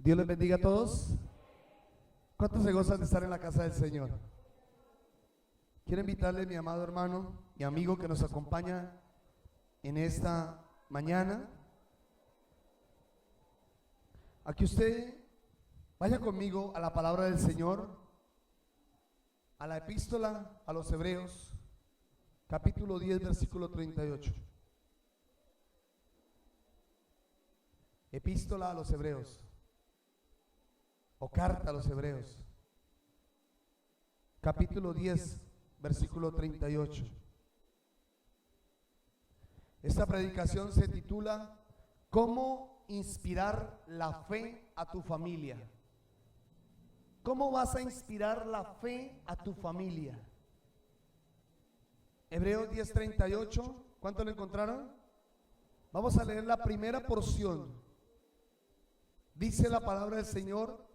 Dios les bendiga a todos. ¿Cuántos se gozan de estar en la casa del Señor? Quiero invitarle a mi amado hermano y amigo que nos acompaña en esta mañana a que usted vaya conmigo a la palabra del Señor, a la epístola a los Hebreos, capítulo 10, versículo 38. Epístola a los Hebreos, o carta a los Hebreos, capítulo 10, versículo 38. Esta predicación se titula ¿Cómo inspirar la fe a tu familia? ¿Cómo vas a inspirar la fe a tu familia? Hebreos 10:38, ¿cuánto lo encontraron? Vamos a leer la primera porción. Dice la palabra del Señor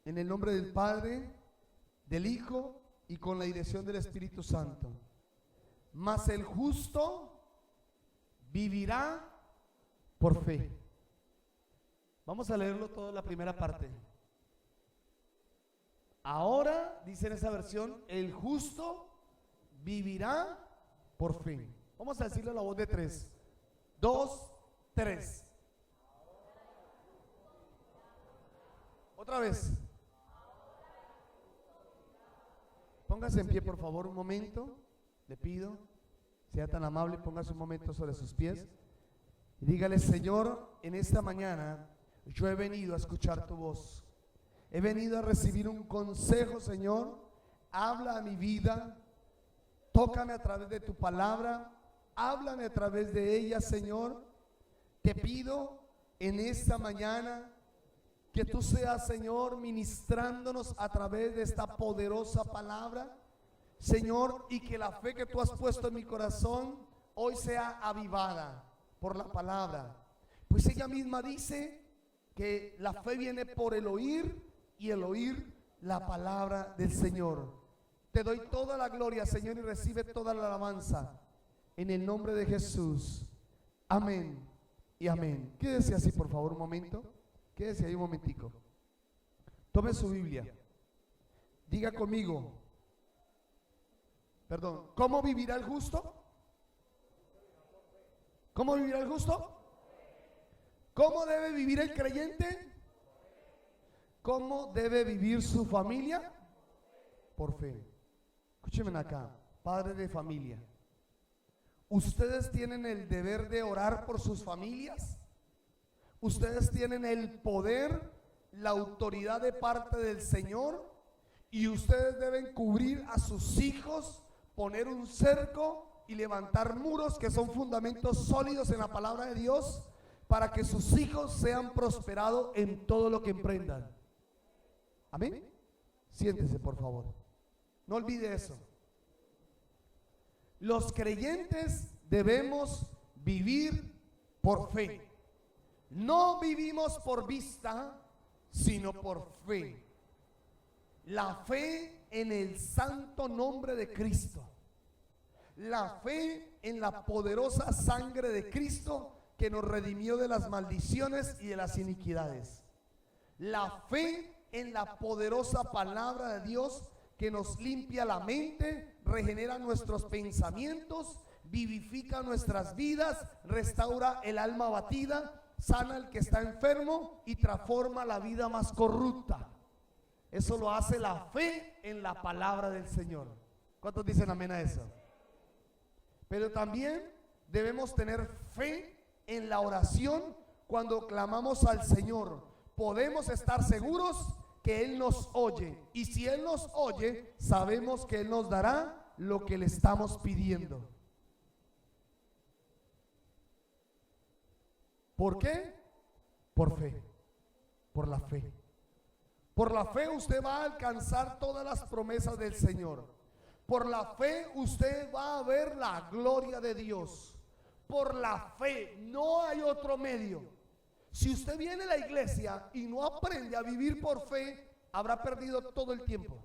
en el nombre del Padre, del Hijo y con la dirección del Espíritu Santo. Mas el justo vivirá por fe. Vamos a leerlo todo, la primera parte. Ahora, dice en esa versión, el justo vivirá por fe. Vamos a decirlo a la voz de 3. 2, 3. Otra vez. Póngase en pie, por favor, un momento. Le pido, sea tan amable, póngase un momento sobre sus pies y dígale: Señor, en esta mañana yo he venido a escuchar tu voz. He venido a recibir un consejo, Señor. Habla a mi vida. Tócame a través de tu palabra. Háblame a través de ella, Señor. Te pido en esta mañana que tú seas, Señor, ministrándonos a través de esta poderosa palabra, Señor, y que la fe que tú has puesto en mi corazón hoy sea avivada por la palabra. Pues ella misma dice que la fe viene por el oír y el oír la palabra del Señor. Te doy toda la gloria, Señor, y recibe toda la alabanza en el nombre de Jesús. Amén y amén. Quédese así, por favor, un momento. Quédese ahí un momentico. Tome su Biblia. Diga conmigo. Perdón. ¿Cómo vivirá el justo? ¿Cómo vivirá el justo? ¿Cómo debe vivir el creyente? ¿Cómo debe vivir su familia? Por fe. Escúchenme acá, padres de familia. ¿Ustedes tienen el deber de orar por sus familias? Ustedes tienen el poder, la autoridad de parte del Señor, y ustedes deben cubrir a sus hijos, poner un cerco y levantar muros que son fundamentos sólidos en la palabra de Dios para que sus hijos sean prosperados en todo lo que emprendan. Amén. Siéntese, por favor. No olvide eso. Los creyentes debemos vivir por fe. No vivimos por vista, sino por fe. La fe en el santo nombre de Cristo. La fe en la poderosa sangre de Cristo que nos redimió de las maldiciones y de las iniquidades. La fe en la poderosa palabra de Dios que nos limpia la mente, regenera nuestros pensamientos, vivifica nuestras vidas, restaura el alma abatida, sana al que está enfermo y transforma la vida más corrupta. Eso lo hace la fe en la palabra del Señor. ¿Cuántos dicen amén a eso? Pero también debemos tener fe en la oración cuando clamamos al Señor. Podemos estar seguros que Él nos oye, y si Él nos oye, sabemos que Él nos dará lo que le estamos pidiendo. ¿Por qué? Por fe, por la fe. Por la fe usted va a alcanzar todas las promesas del Señor. Por la fe usted va a ver la gloria de Dios. Por la fe, no hay otro medio. Si usted viene a la iglesia y no aprende a vivir por fe, habrá perdido todo el tiempo.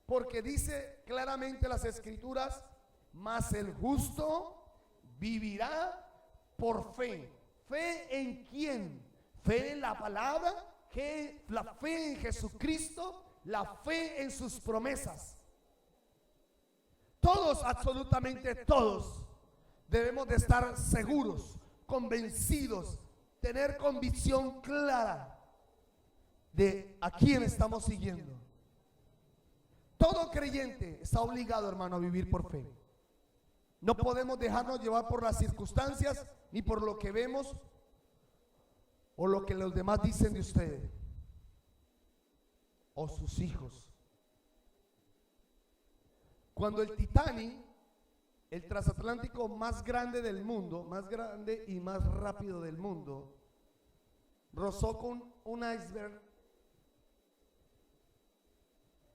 Porque dice claramente las Escrituras: mas el justo vivirá por fe. ¿Fe en quién? Fe en la palabra, la fe en Jesucristo, la fe en sus promesas. Todos, absolutamente todos, debemos de estar seguros, convencidos, tener convicción clara de a quién estamos siguiendo. Todo creyente está obligado, hermano, a vivir por fe. No podemos dejarnos llevar por las circunstancias ni por lo que vemos o lo que los demás dicen de usted o sus hijos. Cuando el Titanic, el transatlántico más grande del mundo, más grande y más rápido del mundo, rozó con un iceberg,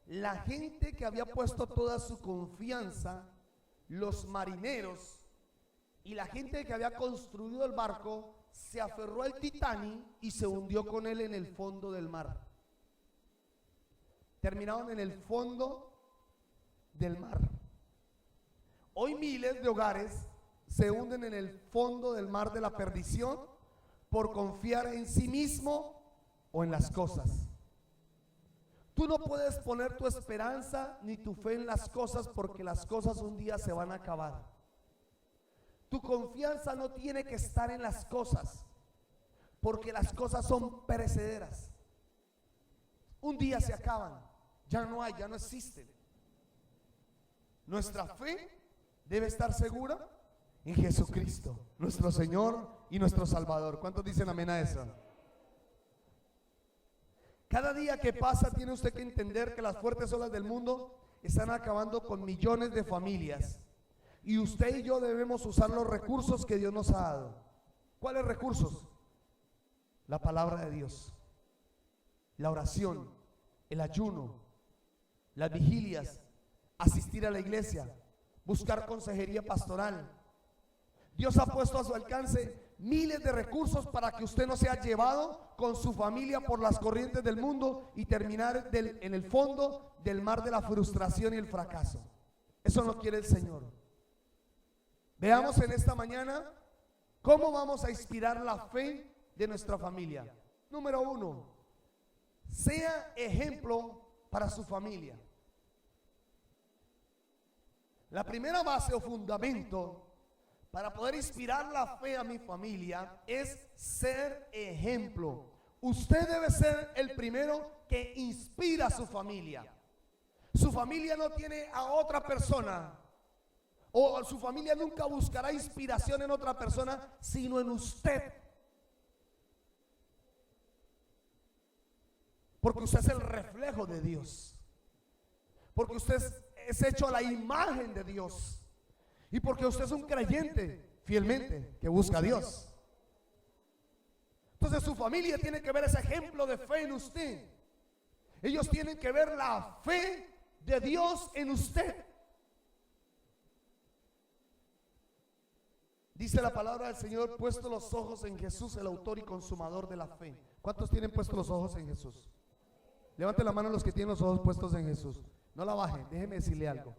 la gente que había puesto toda su confianza, los marineros y la gente que había construido el barco, se aferró al Titanic y se hundió con él en el fondo del mar. Terminaron en el fondo del mar. Hoy miles de hogares se hunden en el fondo del mar de la perdición por confiar en sí mismo o en las cosas. Tú no puedes poner tu esperanza ni tu fe en las cosas, porque las cosas un día se van a acabar. Tu confianza no tiene que estar en las cosas, porque las cosas son perecederas. Un día se acaban, ya no hay, ya no existen. Nuestra fe debe estar segura en Jesucristo, nuestro Señor y nuestro Salvador. ¿Cuántos dicen amén a eso? Cada día que pasa tiene usted que entender que las fuertes olas del mundo están acabando con millones de familias, y usted y yo debemos usar los recursos que Dios nos ha dado. ¿Cuáles recursos? La palabra de Dios, la oración, el ayuno, las vigilias, asistir a la iglesia, buscar consejería pastoral. Dios ha puesto a su alcance miles de recursos para que usted no sea llevado con su familia por las corrientes del mundo y terminar en el fondo del mar de la frustración y el fracaso. Eso no quiere el Señor. Veamos en esta mañana cómo vamos a inspirar la fe de nuestra familia. Número 1, sea ejemplo para su familia. La primera base o fundamento para poder inspirar la fe a mi familia es ser ejemplo. Usted debe ser el primero que inspira a su familia. Su familia no tiene a otra persona, o su familia nunca buscará inspiración en otra persona, sino en usted. Porque usted es el reflejo de Dios. Porque usted es hecho a la imagen de Dios. Y porque usted es un creyente fielmente que busca a Dios. Entonces su familia tiene que ver ese ejemplo de fe en usted. Ellos tienen que ver la fe de Dios en usted. Dice la palabra del Señor: puesto los ojos en Jesús, el autor y consumador de la fe. ¿Cuántos tienen puestos los ojos en Jesús? Levanten la mano los que tienen los ojos puestos en Jesús. No la bajen, déjeme decirle algo.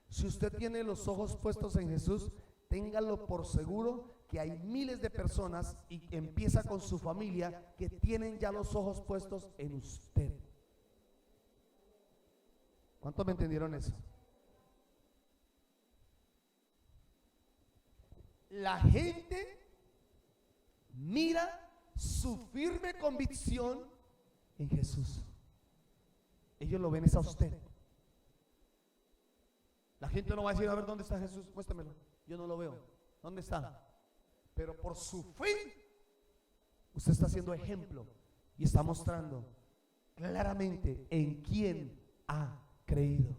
Si usted tiene los ojos puestos en Jesús, téngalo por seguro que hay miles de personas, y empieza con su familia, que tienen ya los ojos puestos en usted. ¿Cuántos me entendieron eso? La gente mira su firme convicción en Jesús. Ellos lo ven es a usted. La gente no va a decir: a ver, ¿dónde está Jesús? Muéstramelo. Yo no lo veo. ¿Dónde está? Pero por su fe, usted está haciendo ejemplo y está mostrando claramente en quién ha creído.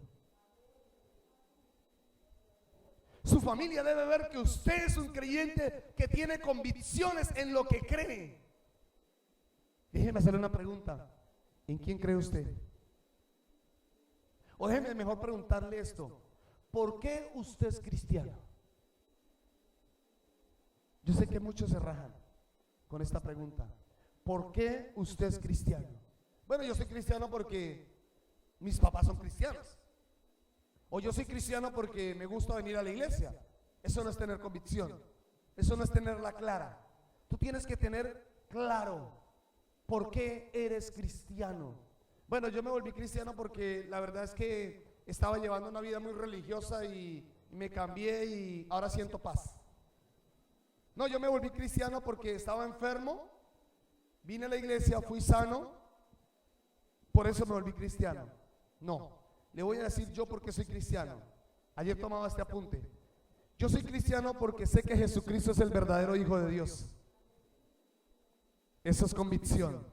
Su familia debe ver que usted es un creyente que tiene convicciones en lo que cree. Déjeme hacerle una pregunta: ¿en quién cree usted? O déjeme mejor preguntarle esto: ¿por qué usted es cristiano? Yo sé que muchos se rajan con esta pregunta. ¿Por qué usted es cristiano? Bueno, yo soy cristiano porque mis papás son cristianos. O yo soy cristiano porque me gusta venir a la iglesia. Eso no es tener convicción. Eso no es tenerla clara. Tú tienes que tener claro ¿por qué eres cristiano? Bueno, yo me volví cristiano porque la verdad es que estaba llevando una vida muy religiosa y me cambié y ahora siento paz. No, yo me volví cristiano porque estaba enfermo, vine a la iglesia, fui sano, por eso me volví cristiano. No, le voy a decir yo por qué soy cristiano. Ayer tomaba este apunte. Yo soy cristiano porque sé que Jesucristo es el verdadero Hijo de Dios. Eso es convicción.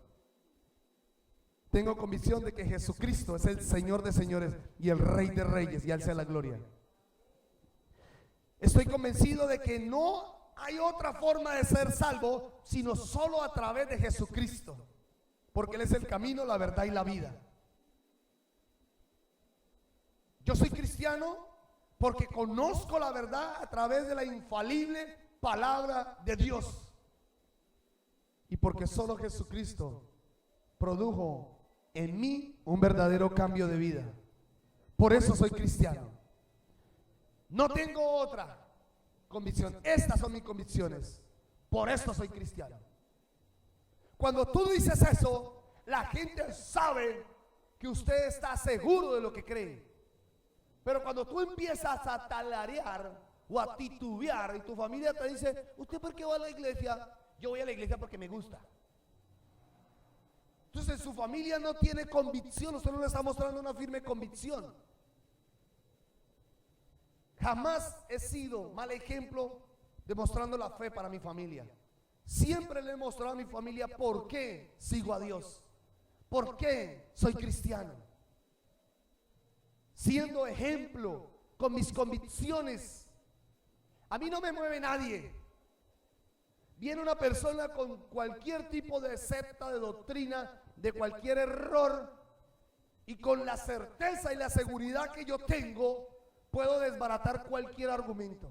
Tengo convicción de que Jesucristo es el Señor de señores y el Rey de reyes, y a Él sea la gloria. Estoy convencido de que no hay otra forma de ser salvo sino solo a través de Jesucristo, porque Él es el camino, la verdad y la vida. Yo soy cristiano porque conozco la verdad a través de la infalible palabra de Dios, y porque solo Jesucristo produjo en mí un verdadero cambio de vida. Por eso soy cristiano. No tengo otra convicción. Estas son mis convicciones. Por eso soy cristiano. Cuando tú dices eso, la gente sabe que usted está seguro de lo que cree. Pero cuando tú empiezas a talarear o a titubear y tu familia te dice, ¿usted por qué va a la iglesia? Yo voy a la iglesia porque me gusta. Entonces su familia no tiene convicción, usted no le está mostrando una firme convicción. Jamás he sido mal ejemplo demostrando la fe para mi familia. Siempre le he mostrado a mi familia por qué sigo a Dios, por qué soy cristiano. Siendo ejemplo con mis convicciones. A mí no me mueve nadie. Viene una persona con cualquier tipo de secta, de doctrina, de cualquier error, y con la certeza y la seguridad que yo tengo, puedo desbaratar cualquier argumento.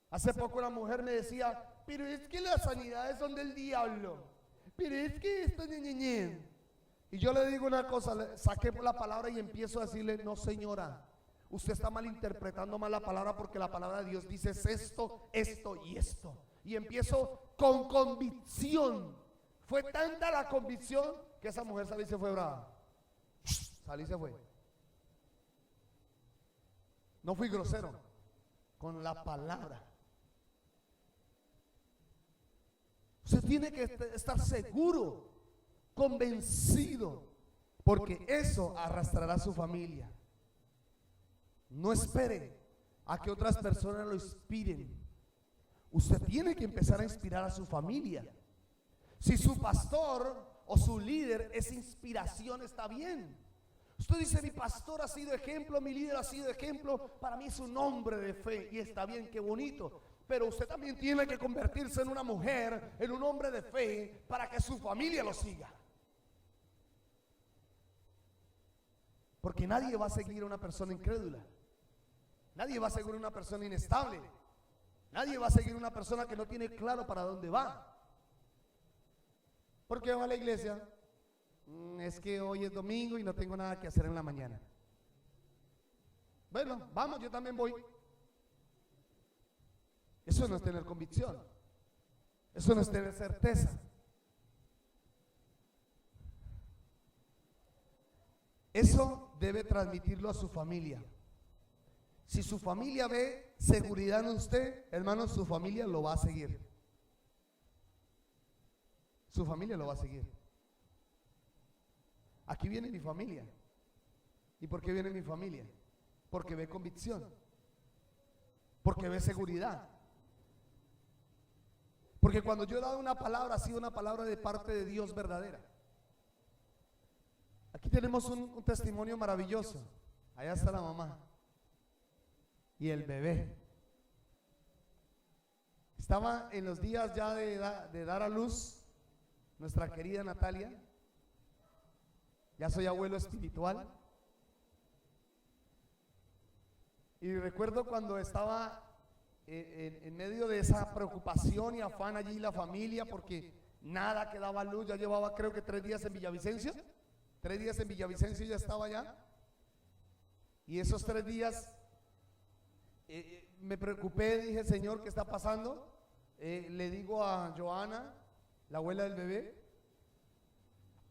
Hace poco una mujer me decía, pero es que las sanidades son del diablo, pero es que esto es ñe. Y yo le digo una cosa, le saqué la palabra y empiezo a decirle, no señora, usted está malinterpretando mal la palabra, porque la palabra de Dios dice es esto, esto y esto. Y empiezo con convicción. Fue tanta la convicción que esa mujer salió y se fue brava. Salí y se fue. No fui grosero con la palabra. Usted tiene que estar seguro, convencido, porque eso arrastrará a su familia. No espere a que otras personas lo inspiren. Usted tiene que empezar a inspirar a su familia. Si su pastor o su líder es inspiración, está bien. Usted dice, mi pastor ha sido ejemplo, mi líder ha sido ejemplo, para mí es un hombre de fe, y está bien, qué bonito. Pero usted también tiene que convertirse en una mujer, en un hombre de fe, para que su familia lo siga. Porque nadie va a seguir a una persona incrédula. Nadie va a seguir a una persona inestable. Nadie va a seguir a una persona que no tiene claro para dónde va. ¿Por qué va a la iglesia? Es que hoy es domingo y no tengo nada que hacer en la mañana. Bueno, vamos, yo también voy. Eso no es tener convicción. Eso no es tener certeza. Eso debe transmitirlo a su familia. Si su familia ve seguridad en usted, hermano, su familia lo va a seguir. Su familia lo va a seguir. Aquí viene mi familia. ¿Y por qué viene mi familia? Porque ve convicción. Porque ve seguridad. Porque cuando yo he dado una palabra, ha sido una palabra de parte de Dios verdadera. Aquí tenemos un testimonio maravilloso. Allá está la mamá y el bebé. Estaba en los días ya de dar a luz nuestra querida Natalia. Ya soy abuelo espiritual. Y recuerdo cuando estaba en medio de esa preocupación y afán allí la familia, porque nada que daba luz. Ya llevaba creo que 3 días en Villavicencio. 3 días en Villavicencio ya estaba allá. Y esos 3 días me preocupé, dije, Señor, ¿qué está pasando? Le digo a Joana, la abuela del bebé.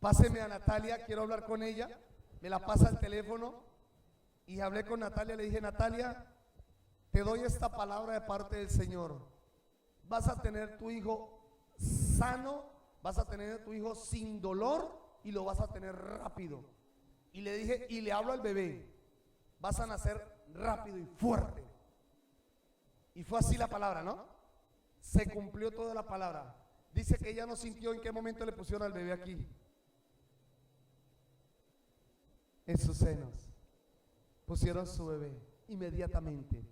Páseme a Natalia, quiero hablar con ella. Me la pasa el teléfono y hablé con Natalia. Le dije: Natalia, te doy esta palabra de parte del Señor. Vas a tener tu hijo sano, vas a tener tu hijo sin dolor y lo vas a tener rápido. Y le dije, y le hablo al bebé: vas a nacer rápido y fuerte. Y fue así la palabra, ¿no? Se cumplió toda la palabra. Dice que ella no sintió en qué momento le pusieron al bebé aquí, en sus senos. Pusieron su bebé inmediatamente.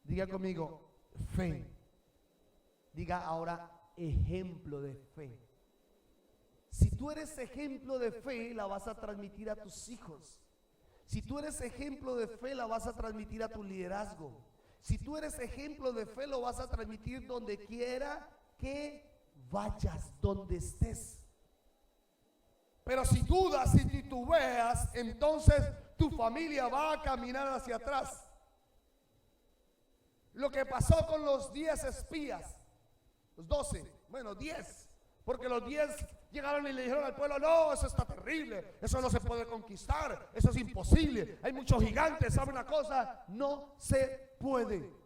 Diga conmigo: fe. Diga ahora: ejemplo de fe. Si tú eres ejemplo de fe, la vas a transmitir a tus hijos. Si tú eres ejemplo de fe, la vas a transmitir a tu liderazgo. Si tú eres ejemplo de fe, lo vas a transmitir donde quiera que vayas, donde estés. Pero si dudas, si titubeas, entonces tu familia va a caminar hacia atrás. Lo que pasó con los 10 espías, los 12, bueno, 10, porque los 10 llegaron y le dijeron al pueblo: no, eso está terrible, eso no se puede conquistar, eso es imposible, hay muchos gigantes. ¿Sabe una cosa? No se puede.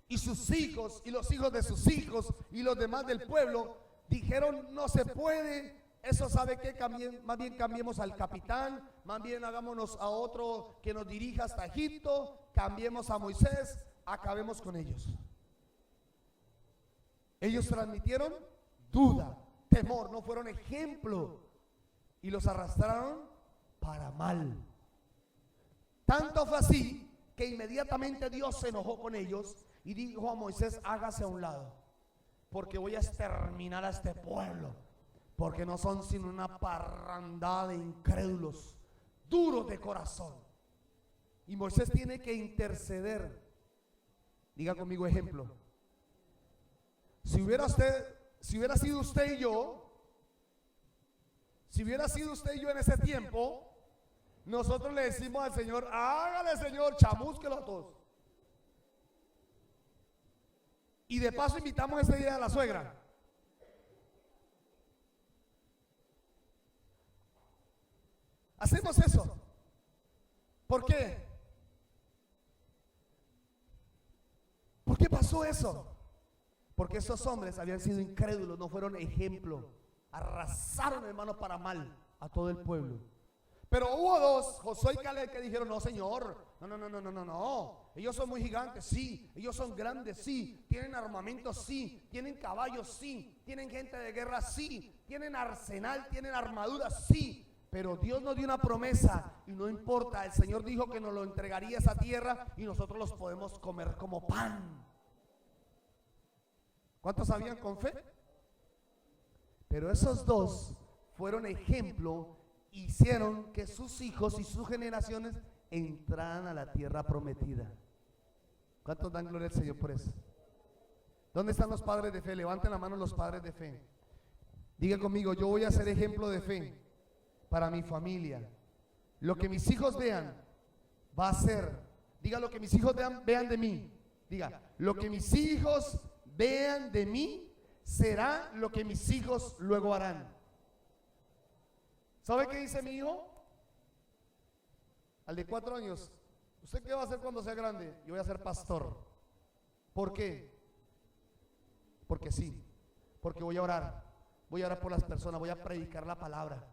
Y sus hijos y los hijos de sus hijos y los demás del pueblo dijeron: no se puede. Eso, ¿sabe qué? Más bien cambiemos al capitán, más bien hagámonos a otro que nos dirija hasta Egipto, cambiemos a Moisés, acabemos con ellos. Ellos transmitieron duda, temor, no fueron ejemplo y los arrastraron para mal. Tanto fue así que inmediatamente Dios se enojó con ellos y dijo a Moisés: hágase a un lado, porque voy a exterminar a este pueblo, porque no son sino una parrandada de incrédulos, duros de corazón. Y Moisés tiene que interceder. Diga conmigo: ejemplo. Si hubiera sido usted y yo, si hubiera sido usted y yo en ese tiempo, nosotros le decimos al Señor: hágale, Señor, chamúsquelo a todos. Y de paso invitamos ese día a la suegra. Hacemos eso. ¿Por qué? ¿Por qué pasó eso? Porque esos hombres habían sido incrédulos, no fueron ejemplo. Arrasaron, hermano, para mal a todo el pueblo. Pero hubo dos, Josué y Caleb, que dijeron: no, Señor, no. Ellos son muy gigantes, sí. Ellos son grandes, sí. Tienen armamento, sí. Tienen caballos, sí. Tienen gente de guerra, sí. Tienen arsenal, tienen armadura, sí. Pero Dios nos dio una promesa y no importa, el Señor dijo que nos lo entregaría esa tierra y nosotros los podemos comer como pan. ¿Cuántos sabían con fe? Pero esos dos fueron ejemplo, hicieron que sus hijos y sus generaciones entraran a la tierra prometida. ¿Cuántos dan gloria al Señor por eso? ¿Dónde están los padres de fe? Levanten la mano los padres de fe. Diga conmigo: yo voy a ser ejemplo de fe para mi familia. Lo que mis hijos vean va a ser. Diga: lo que mis hijos vean de mí. Diga: lo que mis hijos vean de mí será lo que mis hijos luego harán. ¿Sabe qué dice mi hijo? Al de 4 años: ¿usted qué va a hacer cuando sea grande? Yo voy a ser pastor. ¿Por qué? Porque sí. Porque voy a orar. Voy a orar por las personas, voy a predicar la palabra.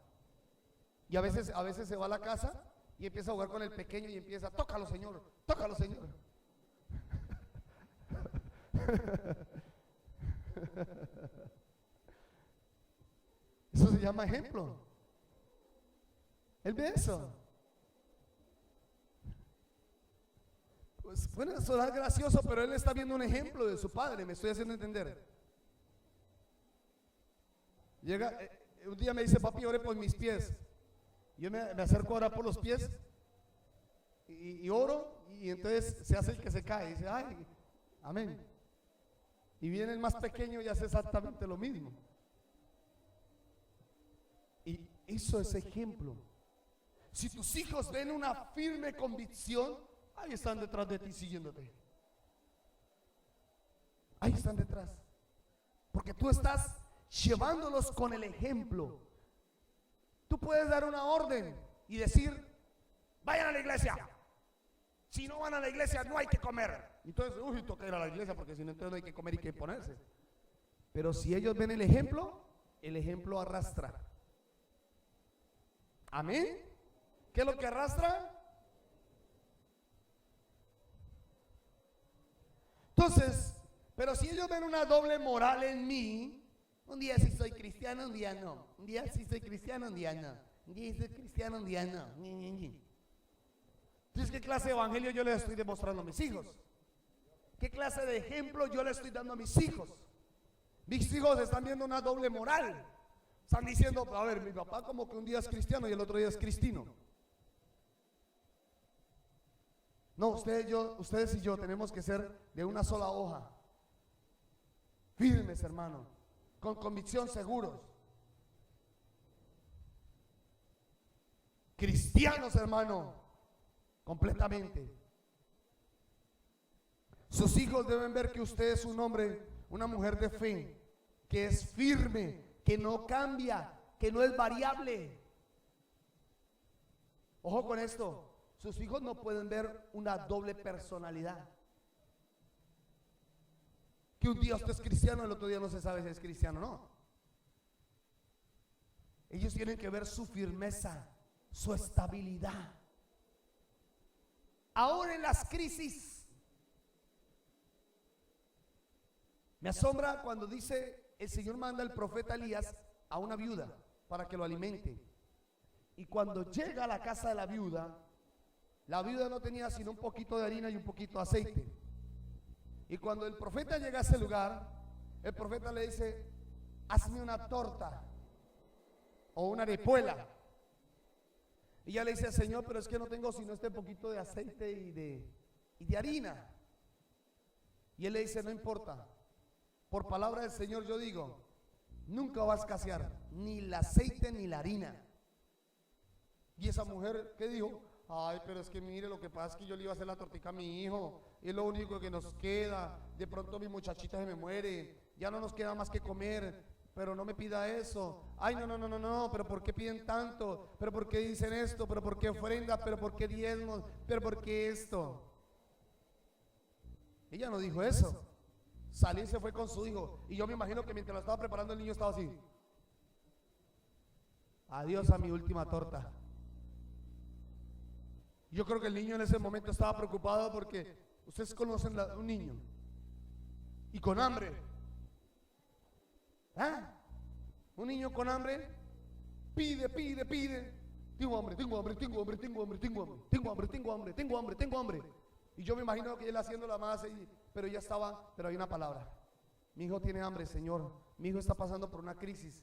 Y a veces se va a la casa y empieza a jugar con el pequeño y empieza: tócalo, Señor, tócalo, Señor. Eso se llama ejemplo. Él ve eso. Pues puede sonar gracioso, pero él está viendo un ejemplo de su padre. Me estoy haciendo entender. Llega, un día me dice: papi, ore por mis pies. Yo me acerco a orar por los pies y oro, y entonces se hace el que se cae y dice: ay, amén. Y viene el más pequeño y hace exactamente lo mismo. Y eso es ejemplo. Si tus hijos ven una firme convicción, ahí están detrás de ti siguiéndote. Ahí están detrás. porque tú estás llevándolos con el ejemplo. Tú puedes dar una orden y decir: vayan a la iglesia. Si no van a la iglesia no hay que comer. Entonces, toca ir a la iglesia porque si no, entonces no hay que comer y que ponerse. Pero si ellos ven el ejemplo arrastra. Amén. ¿Qué es lo que arrastra? Entonces, pero si ellos ven una doble moral en mí, un día sí soy cristiano, un día no. Un día sí soy cristiano, un día no. Un día soy cristiano, un día no. Entonces, ¿qué clase de evangelio yo les estoy demostrando a mis hijos? ¿Qué clase de ejemplo yo les estoy dando a mis hijos? Mis hijos están viendo una doble moral. Están diciendo: a ver, mi papá como que un día es cristiano y el otro día es cristino. No, ustedes y yo tenemos que ser de una sola hoja. Firmes, hermano, con convicción, seguros. Cristianos, hermano, completamente. Sus hijos deben ver que usted es un hombre, una mujer de fe, que es firme, que no cambia, que no es variable. Ojo con esto. Sus hijos no pueden ver una doble personalidad. Que un día usted es cristiano, el otro día no se sabe si es cristiano o no. Ellos tienen que ver su firmeza, su estabilidad. Ahora en las crisis, me asombra cuando dice: el Señor manda al profeta Elías a una viuda para que lo alimente. Y cuando llega a la casa de la viuda no tenía sino un poquito de harina y un poquito de aceite. Y cuando el profeta llega a ese lugar, el profeta le dice: hazme una torta o una arepuela. Y ella le dice: Señor, pero es que no tengo sino este poquito de aceite y de harina. Y él le dice: no importa, por palabra del Señor yo digo, nunca va a escasear ni el aceite ni la harina. Y esa mujer, ¿qué dijo? Ay, pero es que mire, lo que pasa es que yo le iba a hacer la tortica a mi hijo, es lo único que nos queda, de pronto mi muchachita se me muere, ya no nos queda más que comer, pero no me pida eso. Ay, no, pero ¿por qué piden tanto? ¿Pero por qué dicen esto? ¿Pero por qué ofrenda? ¿Pero por qué diezmos? ¿Pero por qué esto? Ella no dijo eso. Salió y se fue con su hijo, y yo me imagino que mientras lo estaba preparando el niño estaba así: adiós a mi última torta. Yo creo que el niño en ese momento estaba preocupado porque ustedes conocen un niño y con hambre. ¿Ah? Un niño con hambre pide. Tengo hambre. Y yo me imagino que él haciendo la masa, pero hay una palabra: mi hijo tiene hambre, Señor. Mi hijo está pasando por una crisis.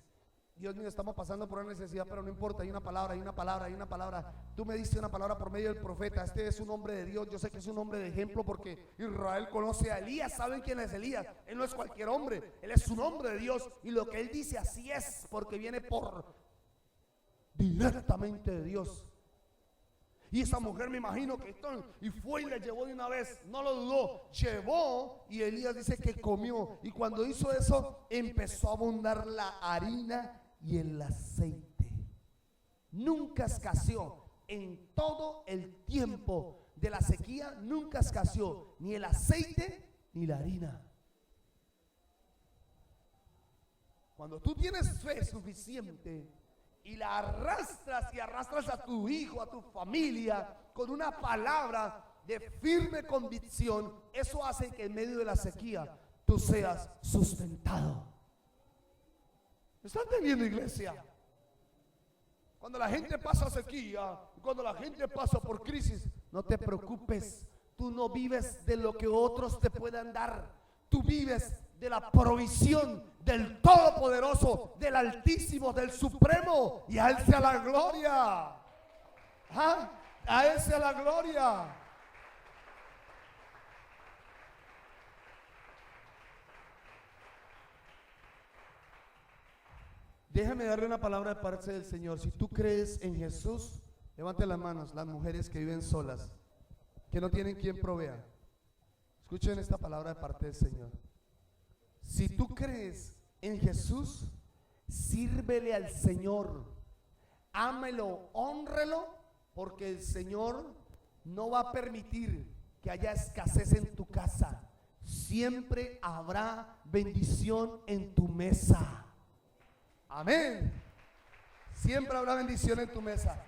Dios mío, estamos pasando por una necesidad, pero no importa, hay una palabra. Tú me diste una palabra por medio del profeta. Este es un hombre de Dios. Yo sé que es un hombre de ejemplo porque Israel conoce a Elías. ¿Saben quién es Elías? Él no es cualquier hombre, él es un hombre de Dios. Y lo que él dice así es, porque viene directamente de Dios. Y esa mujer, me imagino que y fue y le llevó de una vez, no lo dudó, llevó, y Elías dice que comió. Y cuando hizo eso, empezó a abundar la harina y el aceite. Nunca escaseó. En todo el tiempo de la sequía nunca escaseó ni el aceite ni la harina. Cuando tú tienes fe suficiente y la arrastras y arrastras a tu hijo, a tu familia con una palabra de firme convicción, eso hace que en medio de la sequía tú seas sustentado. ¿Me están entendiendo, iglesia? Cuando la gente pasa sequía, cuando la gente pasa por crisis, no te preocupes. Tú no vives de lo que otros te puedan dar. Tú vives de la provisión del Todopoderoso, del Altísimo, del Supremo. Y a Él sea la gloria. ¿Ah? A Él sea la gloria. Déjame darle una palabra de parte del Señor. Si tú crees en Jesús, levante las manos, las mujeres que viven solas, que no tienen quien provea. Escuchen esta palabra de parte del Señor. Si tú crees en Jesús, sírvele al Señor, ámelo, hónrelo, porque el Señor no va a permitir que haya escasez en tu casa. Siempre habrá bendición en tu mesa. Amén. Siempre habrá bendición en tu mesa.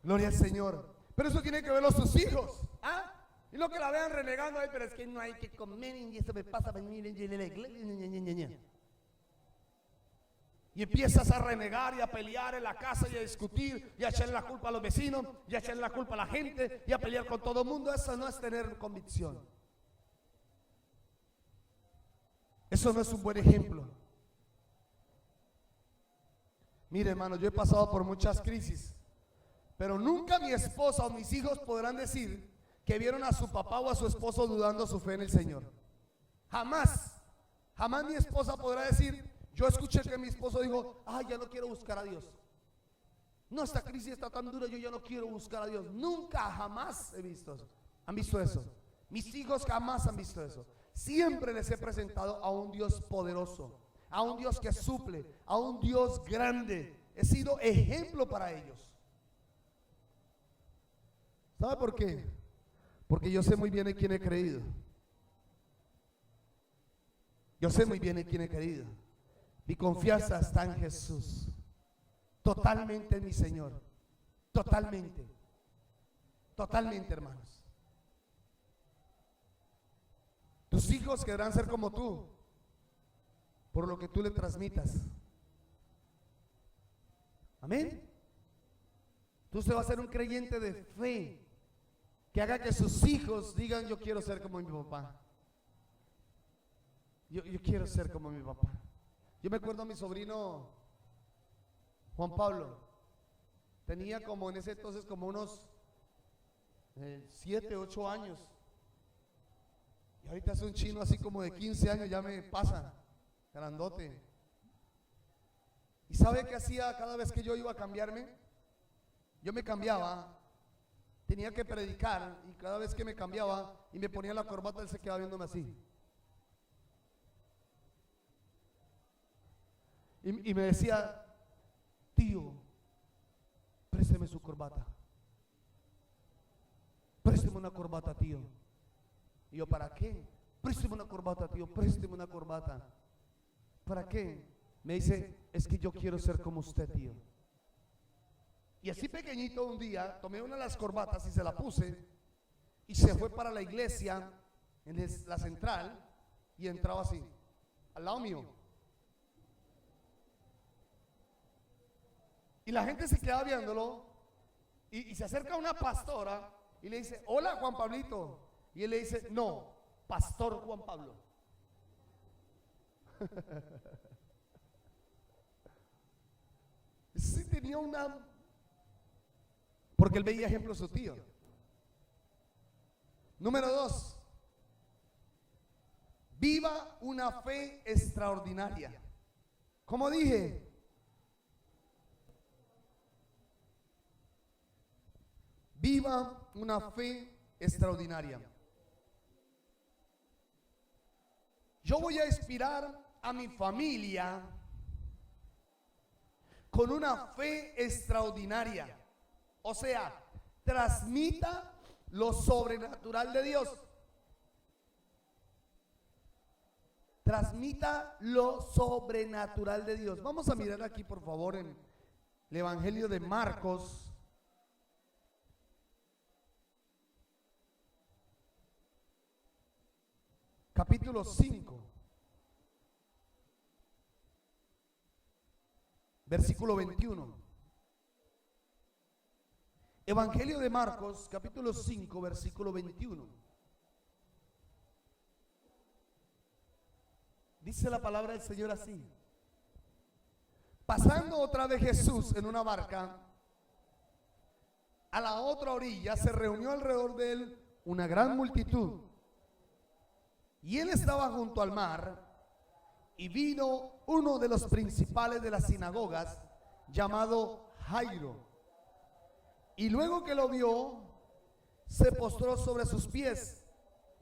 Gloria al Señor. Pero eso tiene que verlo sus hijos. ¿Ah? Y lo que la vean renegando, ay, pero es que no hay que comer y eso me pasa venir en la iglesia. Y empiezas a renegar y a pelear en la casa y a discutir y a echarle la culpa a los vecinos y a echarle la culpa a la gente y a pelear con todo el mundo. Eso no es tener convicción. Eso no es un buen ejemplo. Mire, hermano, yo he pasado por muchas crisis, pero nunca mi esposa o mis hijos podrán decir que vieron a su papá o a su esposo dudando su fe en el Señor. Jamás, jamás mi esposa podrá decir: yo escuché que mi esposo dijo: ay, ya no quiero buscar a Dios. No, esta crisis está tan dura, yo ya no quiero buscar a Dios. Nunca, jamás he visto eso. ¿Han visto eso? Mis hijos jamás han visto eso. Siempre les he presentado a un Dios poderoso, a un Dios que suple, a un Dios grande. He sido ejemplo para ellos. ¿Sabe por qué? Porque yo sé muy bien en quién he creído. Yo sé muy bien en quién he creído. Mi confianza está en Jesús. Totalmente en mi Señor. Totalmente. Totalmente, hermanos. Tus hijos querrán ser como tú por lo que tú le transmitas. Amén. Tú se vas a ser un creyente de fe que haga que sus hijos digan: yo quiero ser como mi papá. Yo quiero ser como mi papá. Yo me acuerdo a mi sobrino Juan Pablo. Tenía como en ese entonces como unos 7, 8 años. Y ahorita es un chino así como de 15 años, ya me pasa, grandote. ¿Y sabe qué hacía cada vez que yo iba a cambiarme? Yo me cambiaba, tenía que predicar, y cada vez que me cambiaba y me ponía la corbata, él se quedaba viéndome así. Y me decía: tío, présteme su corbata. Présteme una corbata, tío. Y yo: ¿para qué? Présteme una corbata, tío, présteme una corbata. ¿Para qué? Me dice: es que yo quiero ser como usted, tío. Y así pequeñito, un día tomé una de las corbatas y se la puse, y se fue para la iglesia en la central y entraba así, al lado mío. Y la gente se queda viéndolo, y se acerca una pastora y le dice: hola, Juan Pablito. Y él le dice: no, Pastor Juan Pablo. Sí, tenía una... porque él veía ejemplo de su tío. Número 2, viva una fe extraordinaria. Como dije, viva una fe extraordinaria. Yo voy a inspirar a mi familia con una fe extraordinaria. O sea, transmita lo sobrenatural de Dios. Transmita lo sobrenatural de Dios. Vamos a mirar aquí, por favor, en el Evangelio de Marcos. Capítulo 5. Versículo 21. Evangelio de Marcos, capítulo 5, versículo 21. Dice la palabra del Señor así: pasando otra vez Jesús en una barca a la otra orilla, se reunió alrededor de él una gran multitud. Y él estaba junto al mar, y vino uno de los principales de las sinagogas, llamado Jairo. Y luego que lo vio, se postró sobre sus pies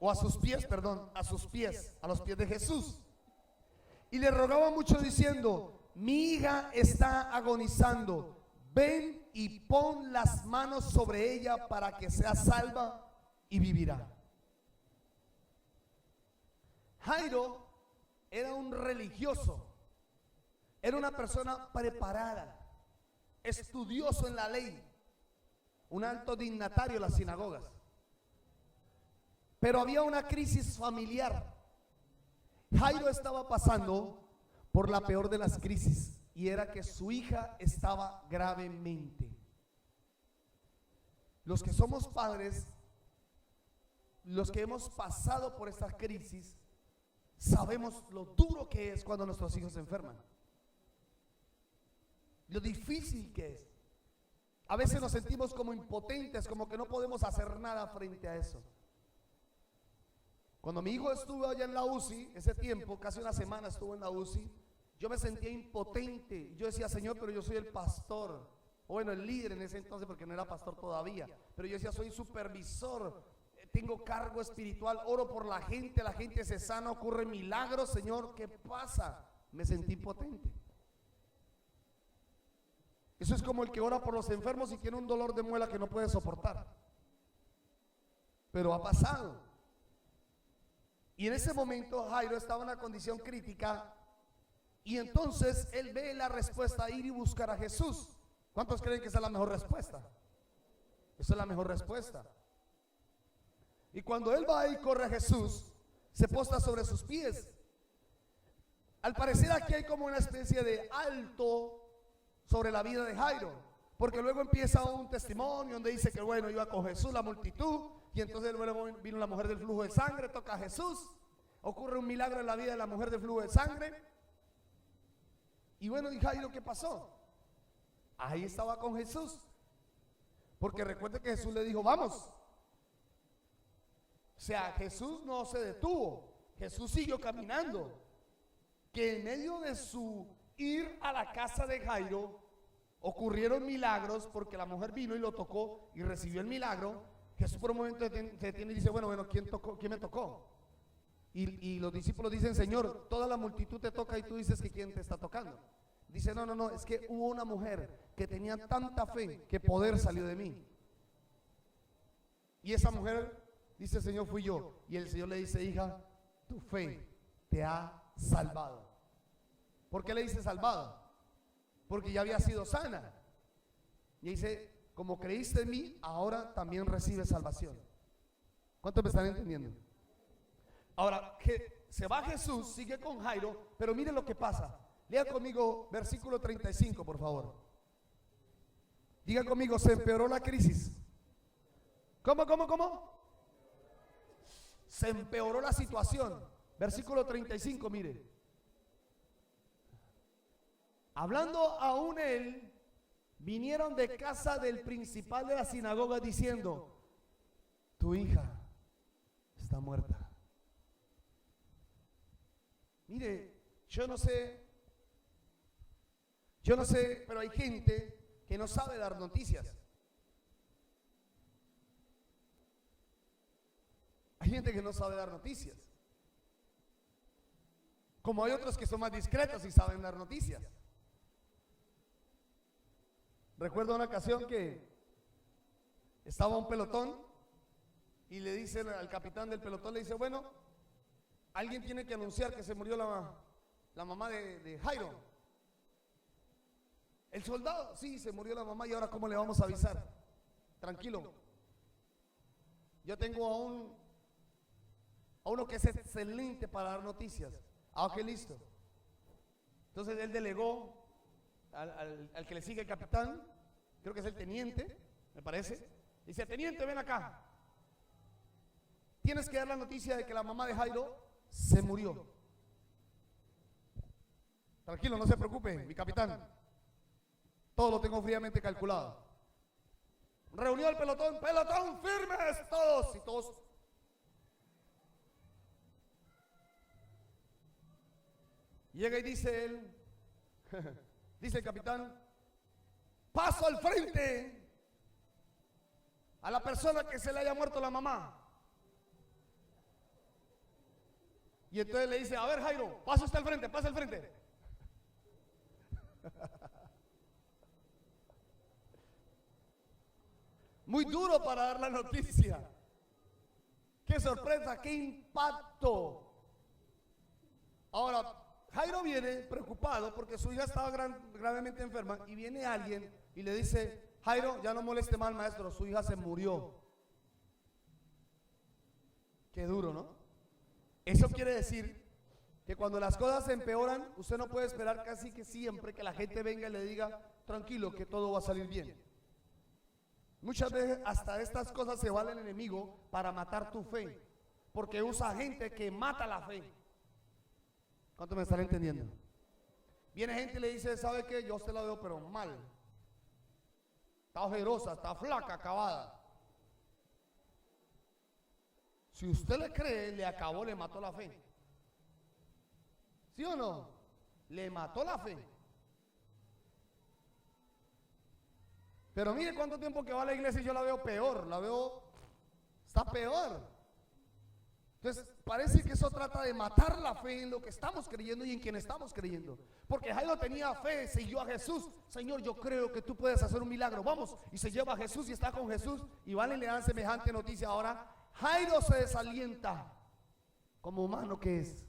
o a sus pies, perdón, a sus pies, a los pies de Jesús. Y le rogaba mucho diciendo: mi hija está agonizando, ven y pon las manos sobre ella para que sea salva y vivirá. Jairo era un religioso, era una persona preparada, estudioso en la ley, un alto dignatario en las sinagogas. Pero había una crisis familiar. Jairo estaba pasando por la peor de las crisis, y era que su hija estaba gravemente. Los que somos padres, los que hemos pasado por esta crisis, sabemos lo duro que es cuando nuestros hijos se enferman, lo difícil que es. A veces nos sentimos como impotentes, como que no podemos hacer nada frente a eso. Cuando mi hijo estuvo allá en la UCI, ese tiempo, casi una semana estuvo en la UCI, yo me sentía impotente. Yo decía: Señor, pero yo soy el pastor, o bueno, el líder en ese entonces, porque no era pastor todavía, pero yo decía: soy supervisor, tengo cargo espiritual, oro por la gente se sana, ocurre milagros. Señor, ¿qué pasa? Me sentí impotente. Eso es como el que ora por los enfermos y tiene un dolor de muela que no puede soportar. Pero ha pasado. Y en ese momento Jairo estaba en una condición crítica, y entonces él ve la respuesta: ir y buscar a Jesús. ¿Cuántos creen que esa es la mejor respuesta? Esa es la mejor respuesta. Y cuando él va y corre a Jesús, se posta sobre sus pies. Al parecer aquí hay como una especie de alto sobre la vida de Jairo, porque luego empieza un testimonio donde dice que bueno, iba con Jesús la multitud, y entonces luego vino la mujer del flujo de sangre, toca a Jesús, ocurre un milagro en la vida de la mujer del flujo de sangre. Y bueno, ¿y Jairo qué pasó? Ahí estaba con Jesús, porque recuerde que Jesús le dijo: vamos. O sea, Jesús no se detuvo, Jesús siguió caminando. Que en medio de su ir a la casa de Jairo ocurrieron milagros, porque la mujer vino y lo tocó y recibió el milagro. Jesús por un momento se detiene y dice: bueno, ¿quién me tocó? Y los discípulos dicen: Señor, toda la multitud te toca y tú dices que quién te está tocando. Dice: no, es que hubo una mujer que tenía tanta fe que poder salió de mí. Y esa mujer dice: Señor, fui yo. Y el Señor le dice: hija, tu fe te ha salvado. ¿Por qué le dice salvado? Porque ya había sido sana. Y dice: como creíste en mí, ahora también recibes salvación. ¿Cuántos me están entendiendo? Ahora, que se va Jesús, sigue con Jairo, pero mire lo que pasa. Lea conmigo versículo 35, por favor. Diga conmigo: se empeoró la crisis. ¿Cómo? Se empeoró la situación. Versículo 35, mire. Hablando aún él, vinieron de casa del principal de la sinagoga diciendo: tu hija está muerta. Mire, yo no sé, pero hay gente que no sabe dar noticias. Hay gente que no sabe dar noticias. Como hay otros que son más discretos y saben dar noticias. Recuerdo una ocasión que estaba un pelotón y le dice al capitán del pelotón, le dice: bueno, alguien tiene que anunciar que se murió la mamá de Jairo. El soldado: sí, se murió la mamá, y ahora ¿cómo le vamos a avisar? Tranquilo, yo tengo a uno que es excelente para dar noticias. Ok, listo. Entonces él delegó al que le sigue el capitán, creo que es el teniente, me parece. Dice: teniente, ven acá, tienes que dar la noticia de que la mamá de Jairo se murió. Tranquilo, no se preocupe, mi capitán, todo lo tengo fríamente calculado. Reunió el pelotón: pelotón, firmes todos. Y todos. Llega y dice él, dice el capitán: paso al frente a la persona que se le haya muerto la mamá. Y entonces le dice, a ver, Jairo, pasa usted al frente, pasa al frente. Muy duro para dar la noticia. Qué sorpresa, qué impacto. Ahora, Jairo viene preocupado porque su hija estaba gravemente enferma y viene alguien y le dice, Jairo, ya no moleste más, maestro, su hija se murió. Qué duro, ¿no? Eso quiere decir que cuando las cosas se empeoran, usted no puede esperar casi que siempre que la gente venga y le diga, tranquilo, que todo va a salir bien. Muchas veces hasta estas cosas se vale el enemigo para matar tu fe, porque usa gente que mata la fe. ¿Cuánto me están entendiendo? Viene gente y le dice, ¿sabe qué? Yo a usted la veo pero mal. Está ojerosa, está flaca, acabada. Si usted le cree, le acabó, le mató la fe. ¿Sí o no? Le mató la fe. Pero mire cuánto tiempo que va a la iglesia y yo la veo peor, está peor. Entonces parece que eso trata de matar la fe en lo que estamos creyendo y en quien estamos creyendo. Porque Jairo tenía fe, siguió a Jesús. Señor, yo creo que tú puedes hacer un milagro, vamos. Y se lleva a Jesús y está con Jesús y van y le dan semejante noticia. Ahora Jairo se desalienta como humano que es.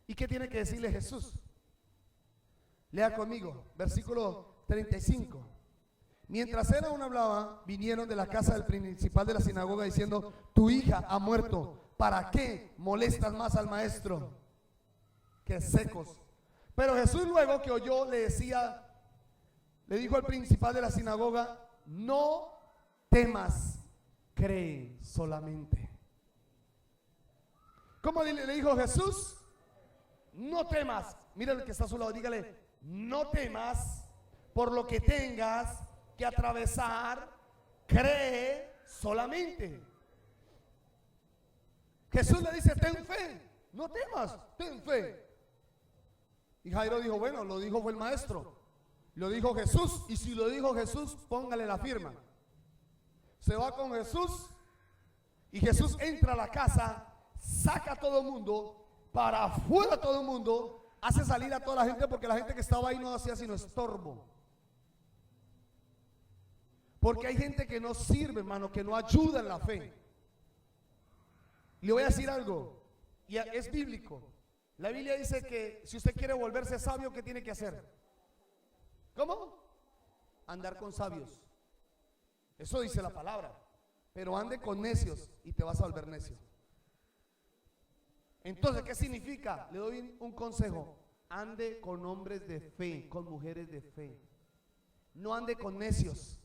¿Y qué tiene que decirle Jesús? Lea conmigo, versículo 35. Mientras él aún hablaba, vinieron de la casa del principal de la sinagoga diciendo, tu hija ha muerto, ¿para qué molestas más al maestro? Que secos. Pero Jesús luego que oyó le dijo al principal de la sinagoga, no temas, cree solamente. ¿Cómo le dijo Jesús? No temas. Mira el que está a su lado, dígale, no temas por lo que tengas que atravesar, cree solamente. Jesús le dice, ten fe, no temas, ten fe. Y Jairo dijo, bueno, lo dijo fue el maestro, lo dijo Jesús, y si lo dijo Jesús, póngale la firma. Se va con Jesús y Jesús entra a la casa, saca a todo el mundo, para afuera a todo el mundo, hace salir a toda la gente porque la gente que estaba ahí no hacía sino estorbo. Porque hay gente que no sirve, hermano, que no ayuda en la fe. Le voy a decir algo, y es bíblico. La Biblia dice que si usted quiere volverse sabio, ¿qué tiene que hacer? ¿Cómo? Andar con sabios. Eso dice la palabra. Pero ande con necios y te vas a volver necio. Entonces, ¿qué significa? Le doy un consejo. Ande con hombres de fe, con mujeres de fe. No ande con necios.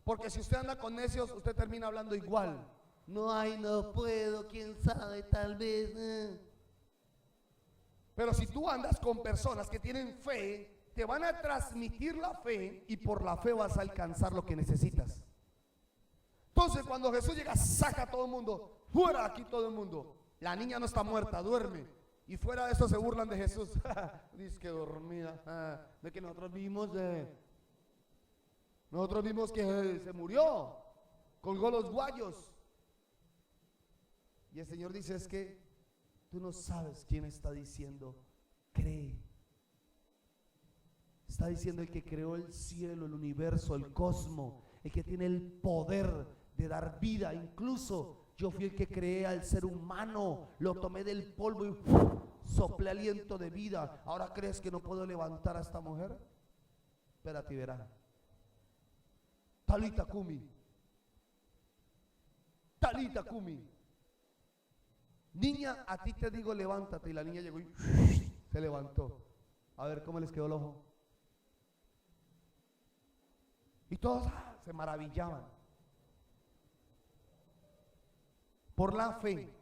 Porque si usted anda con necios, usted termina hablando igual. No puedo, quién sabe, tal vez. Pero si tú andas con personas que tienen fe, te van a transmitir la fe y por la fe vas a alcanzar lo que necesitas. Entonces cuando Jesús llega, saca a todo el mundo, fuera aquí todo el mundo. La niña no está muerta, duerme. Y fuera de eso se burlan de Jesús. Dice que dormida. De que nosotros vimos que se murió, colgó los guayos. Y el Señor dice, es que tú no sabes quién está diciendo, cree. Está diciendo el que creó el cielo, el universo, el cosmos, el que tiene el poder de dar vida. Incluso yo fui el que creé al ser humano, lo tomé del polvo y soplé aliento de vida. ¿Ahora crees que no puedo levantar a esta mujer? Espérate y verás. Talita Kumi. Talita Kumi. Niña, a ti te digo levántate. Y la niña llegó y se levantó. A ver cómo les quedó el ojo. Y todos se maravillaban. Por la fe.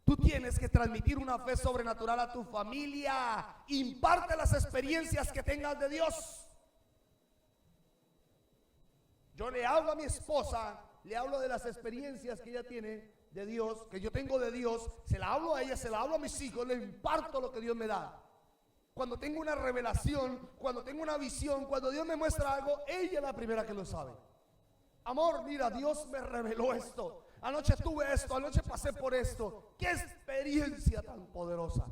Tú tienes que transmitir una fe sobrenatural a tu familia. Imparte las experiencias que tengas de Dios. Yo le hablo a mi esposa, le hablo de las experiencias que ella tiene de Dios, que yo tengo de Dios, se la hablo a ella, se la hablo a mis hijos, le imparto lo que Dios me da. Cuando tengo una revelación, cuando tengo una visión, cuando Dios me muestra algo, ella es la primera que lo sabe. Amor, mira, Dios me reveló esto. anoche tuve esto, anoche pasé por esto. Qué experiencia tan poderosa.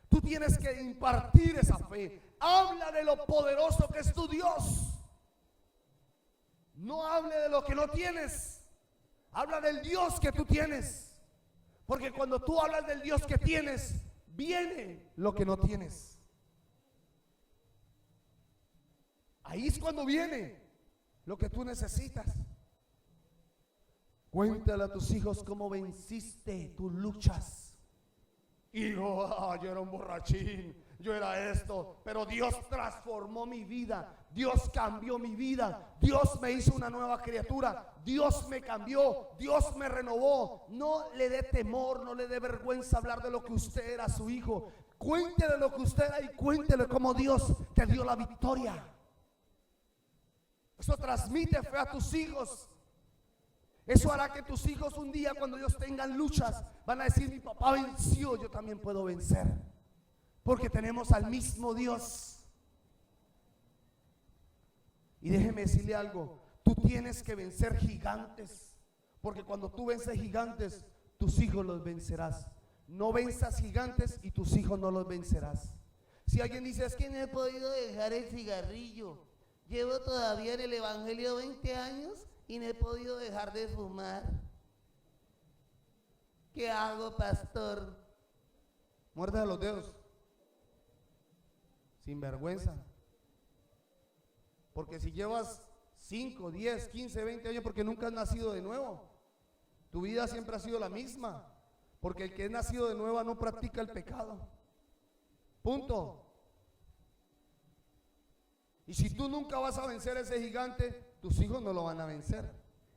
Tú tienes que impartir esa fe. Habla de lo poderoso que es tu Dios. No hable de lo que no tienes. Habla del Dios que tú tienes. Porque cuando tú hablas del Dios que tienes, viene lo que no tienes. Ahí es cuando viene lo que tú necesitas. Cuéntale a tus hijos cómo venciste tus luchas. Hijo, yo era un borrachín, yo era esto, pero Dios transformó mi vida, Dios cambió mi vida, Dios me hizo una nueva criatura, Dios me cambió, Dios me renovó. No le dé temor, no le dé vergüenza hablar de lo que usted era, su hijo. Cuéntele lo que usted era y cuéntele cómo Dios te dio la victoria. Eso transmite fe a tus hijos. Eso hará que tus hijos un día, cuando ellos tengan luchas, van a decir: mi papá venció, yo también puedo vencer. Porque tenemos al mismo Dios. Y déjeme decirle algo: tú tienes que vencer gigantes. Porque cuando tú vences gigantes, tus hijos los vencerás. No venzas gigantes y tus hijos no los vencerás. Si alguien dice: es que no he podido dejar el cigarrillo, llevo todavía en el evangelio 20 años y no he podido dejar de fumar. ¿Qué hago, pastor? Muérdale los dedos. Sin vergüenza. Porque si llevas 5, 10, 15, 20 años, porque nunca has nacido de nuevo. Tu vida siempre ha sido la misma. Porque el que es nacido de nuevo no practica el pecado. Punto. Y si tú nunca vas a vencer a ese gigante, tus hijos no lo van a vencer.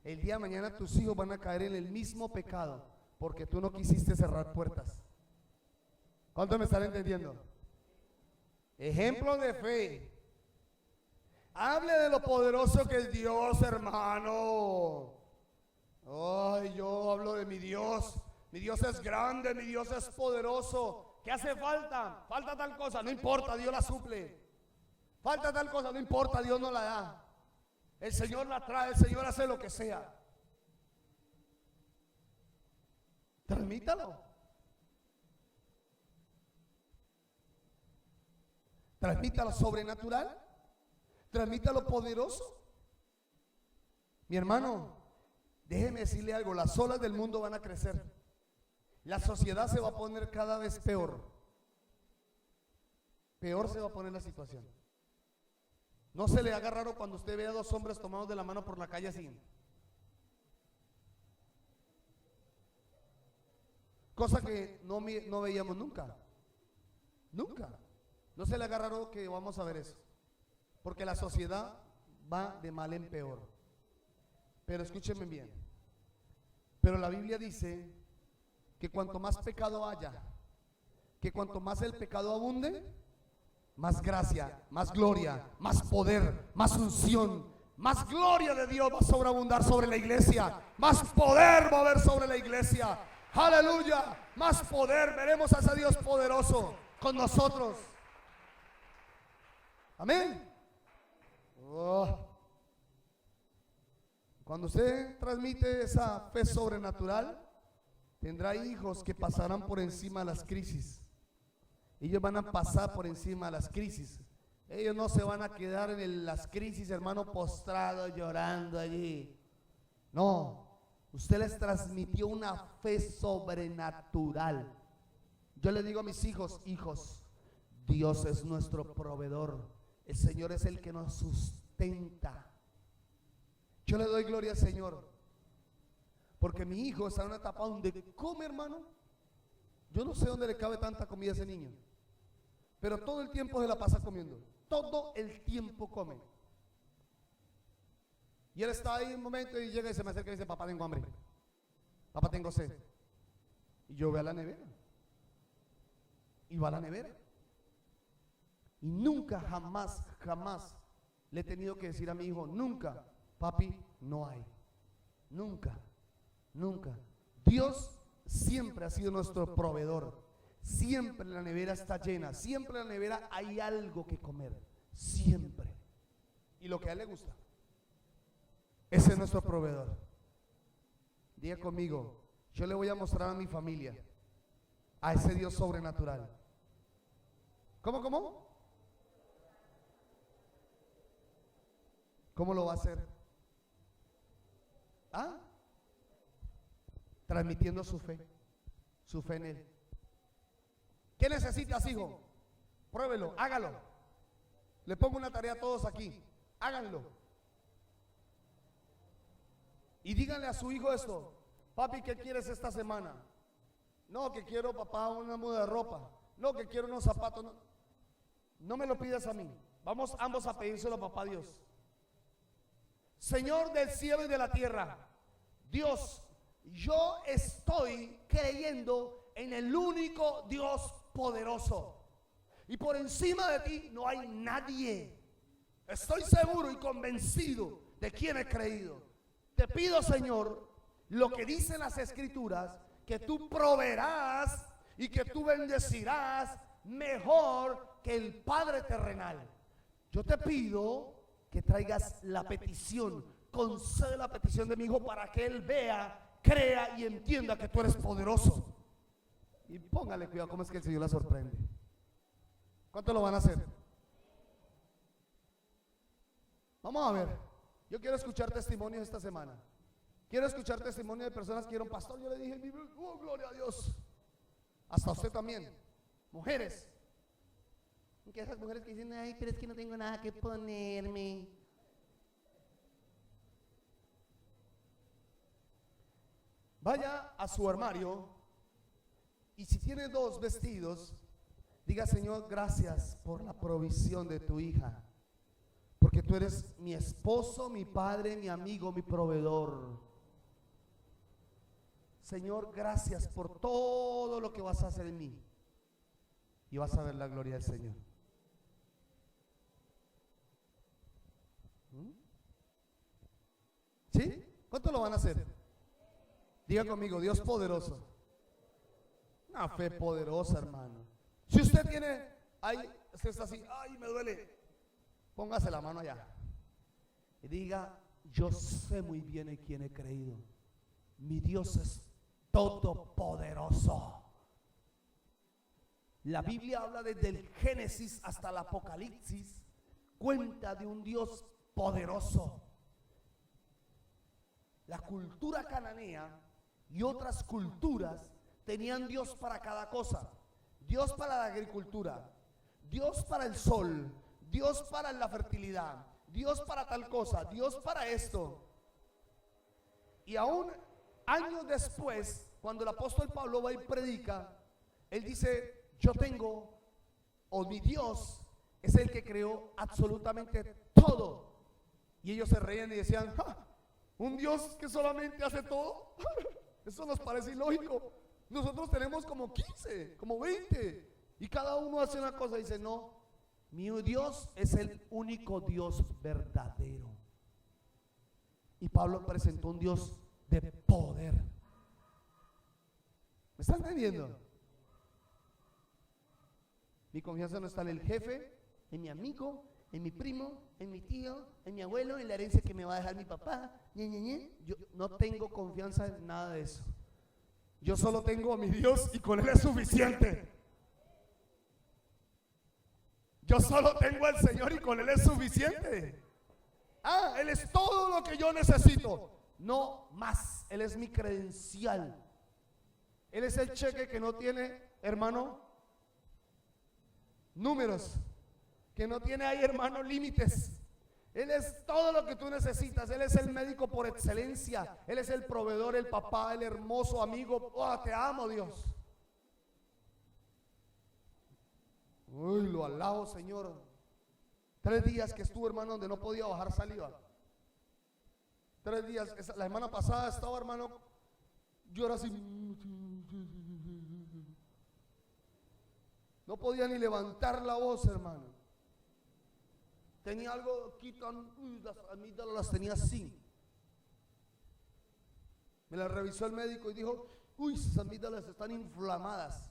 El día de mañana tus hijos van a caer en el mismo pecado porque tú no quisiste cerrar puertas. ¿Cuántos me están entendiendo? Ejemplo de fe. Hable de lo poderoso que es Dios, hermano. Ay, yo hablo de mi Dios. Mi Dios es grande, mi Dios es poderoso. ¿Qué hace falta? Falta tal cosa, no importa, Dios la suple. Falta tal cosa, no importa, Dios no la da. El Señor la trae, el Señor hace lo que sea. Transmítalo. Transmita lo sobrenatural. Transmita lo poderoso. Mi hermano, déjeme decirle algo: las olas del mundo van a crecer. La sociedad se va a poner cada vez peor. Peor se va a poner la situación. No se le haga raro cuando usted ve a dos hombres tomados de la mano por la calle así. Cosa que no veíamos nunca. Nunca. No se le haga raro que vamos a ver eso. Porque la sociedad va de mal en peor. Pero escúchenme bien. Pero la Biblia dice que cuanto más pecado haya, que cuanto más el pecado abunde, más gracia, más gloria, más poder, más unción, más gloria de Dios va a sobreabundar sobre la iglesia. Más poder va a haber sobre la iglesia. Aleluya. Más poder. Veremos a ese Dios poderoso con nosotros. Amén. Oh. Cuando usted transmite esa fe sobrenatural, tendrá hijos que pasarán por encima de las crisis. Ellos van a pasar por encima de las crisis. Ellos no se van a quedar en las crisis, hermano, postrados, llorando allí. No, usted les transmitió una fe sobrenatural. Yo le digo a mis hijos: hijos, Dios es nuestro proveedor. El Señor es el que nos sustenta. Yo le doy gloria al Señor, porque mi hijo está en una etapa donde come, hermano. Yo no sé dónde le cabe tanta comida a ese niño, pero todo el tiempo se la pasa comiendo. Todo el tiempo come. Y él está ahí un momento y llega y se me acerca y dice: papá, tengo hambre. Papá, tengo sed. Y yo voy a la nevera. Y va a la nevera. Y nunca, jamás, jamás le he tenido que decir a mi hijo: nunca, papi, no hay. Nunca, nunca. Dios siempre ha sido nuestro proveedor. Siempre la nevera está llena. Siempre en la nevera hay algo que comer. Siempre. Y lo que a él le gusta. Ese es nuestro proveedor. Diga conmigo, yo le voy a mostrar a mi familia a ese Dios sobrenatural. ¿Cómo? ¿Cómo lo va a hacer? ¿Ah? Transmitiendo su fe en Él. ¿Qué necesitas, hijo? Pruébelo, hágalo. Le pongo una tarea a todos aquí, háganlo. Y díganle a su hijo esto: papi, ¿qué quieres esta semana? No, que quiero, papá, una muda de ropa. No, que quiero unos zapatos. No me lo pidas a mí. Vamos ambos a pedírselo a papá Dios. Señor del cielo y de la tierra, Dios, yo estoy creyendo en el único Dios poderoso, y por encima de ti no hay nadie. Estoy seguro y convencido de quién he creído. Te pido, Señor, lo que dicen las Escrituras, que tú proveerás y que tú bendecirás mejor que el Padre terrenal. Yo te pido que traigas la petición, concede la petición de mi hijo para que él vea, crea y entienda que tú eres poderoso. Y póngale cuidado cómo es que el Señor la sorprende. ¿Cuánto lo van a hacer? Vamos a ver. Yo quiero escuchar testimonios esta semana. Quiero escuchar testimonios de personas que dijeron: pastor, yo le dije, oh, gloria a Dios. Hasta usted también. Mujeres. Que esas mujeres que dicen: ay, pero es que no tengo nada que ponerme. Vaya a su armario y si tiene 2 vestidos, diga: Señor, gracias por la provisión de tu hija, porque tú eres mi esposo, mi padre, mi amigo, mi proveedor. Señor, gracias por todo lo que vas a hacer en mí. Y vas a ver la gloria del Señor. ¿Sí? ¿Cuánto lo van a hacer? Diga conmigo: Dios poderoso. Una fe poderosa, hermano. Si usted tiene, ahí, usted está así: ay, me duele. Póngase la mano allá y diga: yo sé muy bien en quién he creído. Mi Dios es todopoderoso. La Biblia habla desde el Génesis hasta el Apocalipsis, cuenta de un Dios poderoso. La cultura cananea y otras culturas tenían Dios para cada cosa. Dios para la agricultura, Dios para el sol, Dios para la fertilidad, Dios para tal cosa, Dios para esto. Y aún años después, cuando el apóstol Pablo va y predica, él dice: yo tengo, o mi Dios es el que creó absolutamente todo. Y ellos se reían y decían: ¡ja! ¿Un Dios que solamente hace todo? Eso nos parece ilógico. Nosotros tenemos como 15, como 20, y cada uno hace una cosa. Y dice: no, mi Dios es el único Dios verdadero. Y Pablo presentó un Dios de poder. ¿Me están entendiendo? Mi confianza no está en el jefe, en mi amigo, en mi primo, en mi tío, en mi abuelo, en la herencia que me va a dejar mi papá. Yo no tengo confianza en nada de eso. Yo solo tengo a mi Dios y con Él es suficiente. Yo solo tengo al Señor y con Él es suficiente. Él es todo lo que yo necesito, no más. Él es mi credencial. Él es el cheque que no tiene, hermano, números, que no tiene ahí, hermano, límites. Él es todo lo que tú necesitas. Él es el médico por excelencia. Él es el proveedor, el papá, el hermoso amigo. Oh, te amo, Dios. Uy, lo alabo, Señor. 3 días que estuve, hermano, donde no podía bajar saliva. 3 días. La semana pasada estaba, hermano, yo era así. No podía ni levantar la voz, hermano. Tenía algo aquí las amígdalas las tenía así. Me las revisó el médico y dijo: uy, sus amígdalas están inflamadas.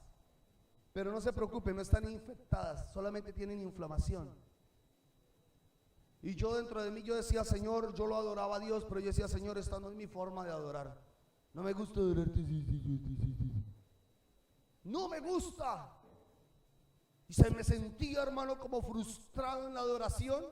Pero no se preocupe, no están infectadas, solamente tienen inflamación. Y yo dentro de mí yo decía, Señor, yo lo adoraba a Dios, pero yo decía, Señor, esta no es mi forma de adorar. No me gusta adorarte. No me gusta. Y se me sentía, hermano, como frustrado en la adoración.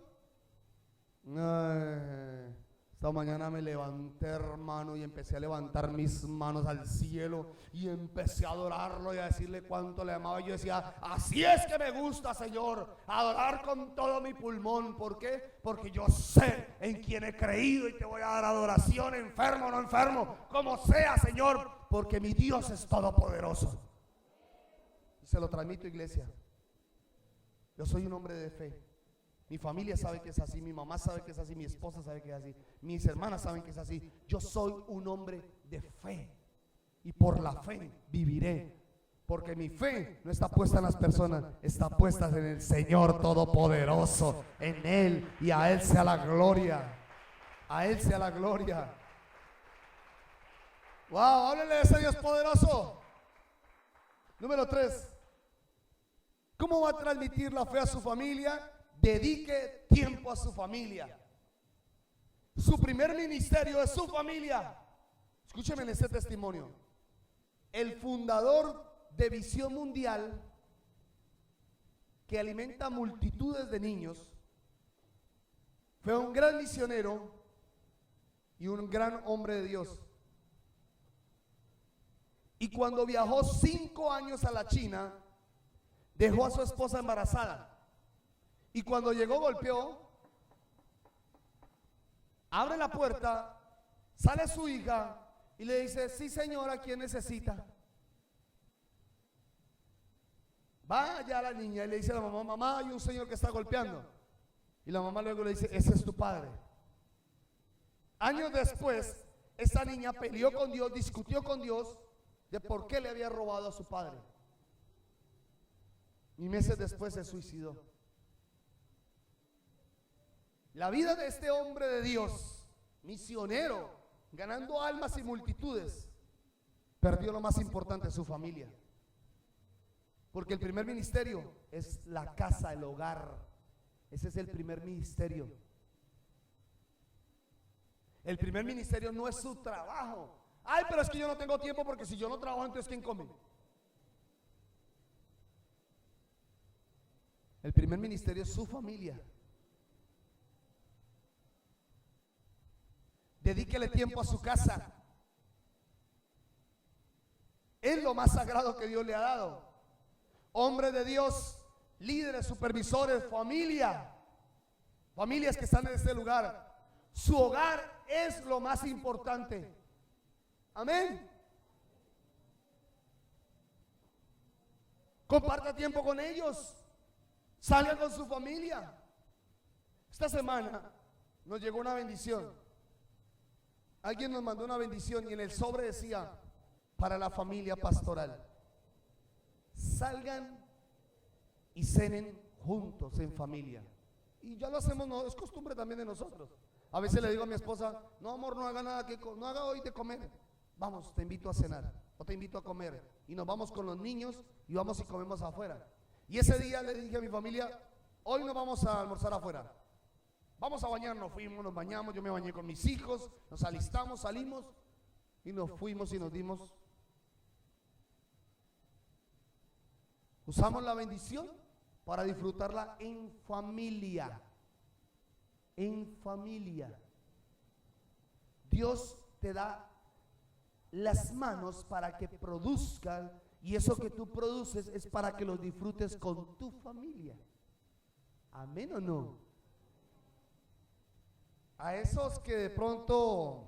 Esta mañana me levanté, hermano, y empecé a levantar mis manos al cielo y empecé a adorarlo y a decirle cuánto le amaba. Y yo decía, así es que me gusta, Señor, adorar con todo mi pulmón. ¿Por qué? Porque yo sé en quién he creído y te voy a dar adoración, enfermo o no enfermo, como sea, Señor, porque mi Dios es todopoderoso. Y se lo transmito, iglesia. Yo soy un hombre de fe. Mi familia sabe que es así, mi mamá sabe que es así, mi esposa sabe que es así, mis hermanas saben que es así. Yo soy un hombre de fe y por la fe viviré, porque mi fe no está puesta en las personas, está puesta en el Señor Todopoderoso, en Él, y a Él sea la gloria, a Él sea la gloria. Wow, háblenle de ese Dios poderoso. Número 3, ¿cómo va a transmitir la fe a su familia? Dedique tiempo a su familia. Su primer ministerio es su familia. Escúcheme en este testimonio. El fundador de Visión Mundial, que alimenta multitudes de niños, fue un gran misionero y un gran hombre de Dios. Y cuando viajó 5 años a la China, dejó a su esposa embarazada. Y cuando llegó, golpeó, abre la puerta, sale su hija y le dice, sí, señora, ¿quién necesita? Va allá la niña y le dice a la mamá, mamá, hay un señor que está golpeando. Y la mamá luego le dice, ese es tu padre. Años después, esta niña peleó con Dios, discutió con Dios de por qué le había robado a su padre. Y meses después se suicidó. La vida de este hombre de Dios, misionero, ganando almas y multitudes, perdió lo más importante, su familia. Porque el primer ministerio es la casa, el hogar. Ese es el primer ministerio. El primer ministerio no es su trabajo. Ay, pero es que yo no tengo tiempo, porque si yo no trabajo, entonces ¿quién come? El primer ministerio es su familia. Dedíquele tiempo a su casa. Es lo más sagrado que Dios le ha dado. Hombre de Dios, líderes, supervisores, familia, familias que están en este lugar. Su hogar es lo más importante. Amén. Comparta tiempo con ellos. Salga con su familia. Esta semana nos llegó una bendición. Alguien nos mandó una bendición y en el sobre decía, para la familia pastoral, salgan y cenen juntos en familia. Y ya lo hacemos, no, es costumbre también de nosotros. A veces le digo a mi esposa, no amor, no haga nada, no haga hoy de comer. Vamos, te invito a cenar o te invito a comer. Y nos vamos con los niños y vamos y comemos afuera. Y ese día le dije a mi familia, hoy no vamos a almorzar afuera. Vamos a bañarnos, fuimos, nos bañamos, yo me bañé con mis hijos, nos alistamos, salimos y nos fuimos y nos dimos. Usamos la bendición para disfrutarla en familia. En familia. Dios te da las manos para que produzcan, y eso que tú produces es para que los disfrutes con tu familia. ¿Amén o no? A esos que de pronto,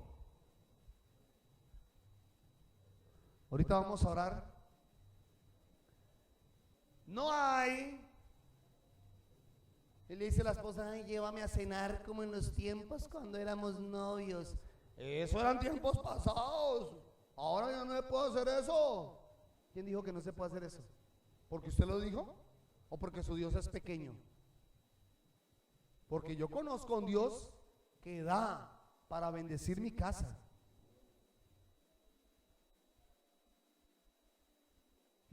ahorita vamos a orar, no hay, y le dice la esposa, ay, llévame a cenar como en los tiempos cuando éramos novios. Eso eran tiempos pasados, ahora ya no se puede hacer eso. ¿Quién dijo que no se puede hacer eso? ¿Porque usted lo dijo? ¿O porque su Dios es pequeño? Porque yo conozco a un Dios que da para bendecir mi casa.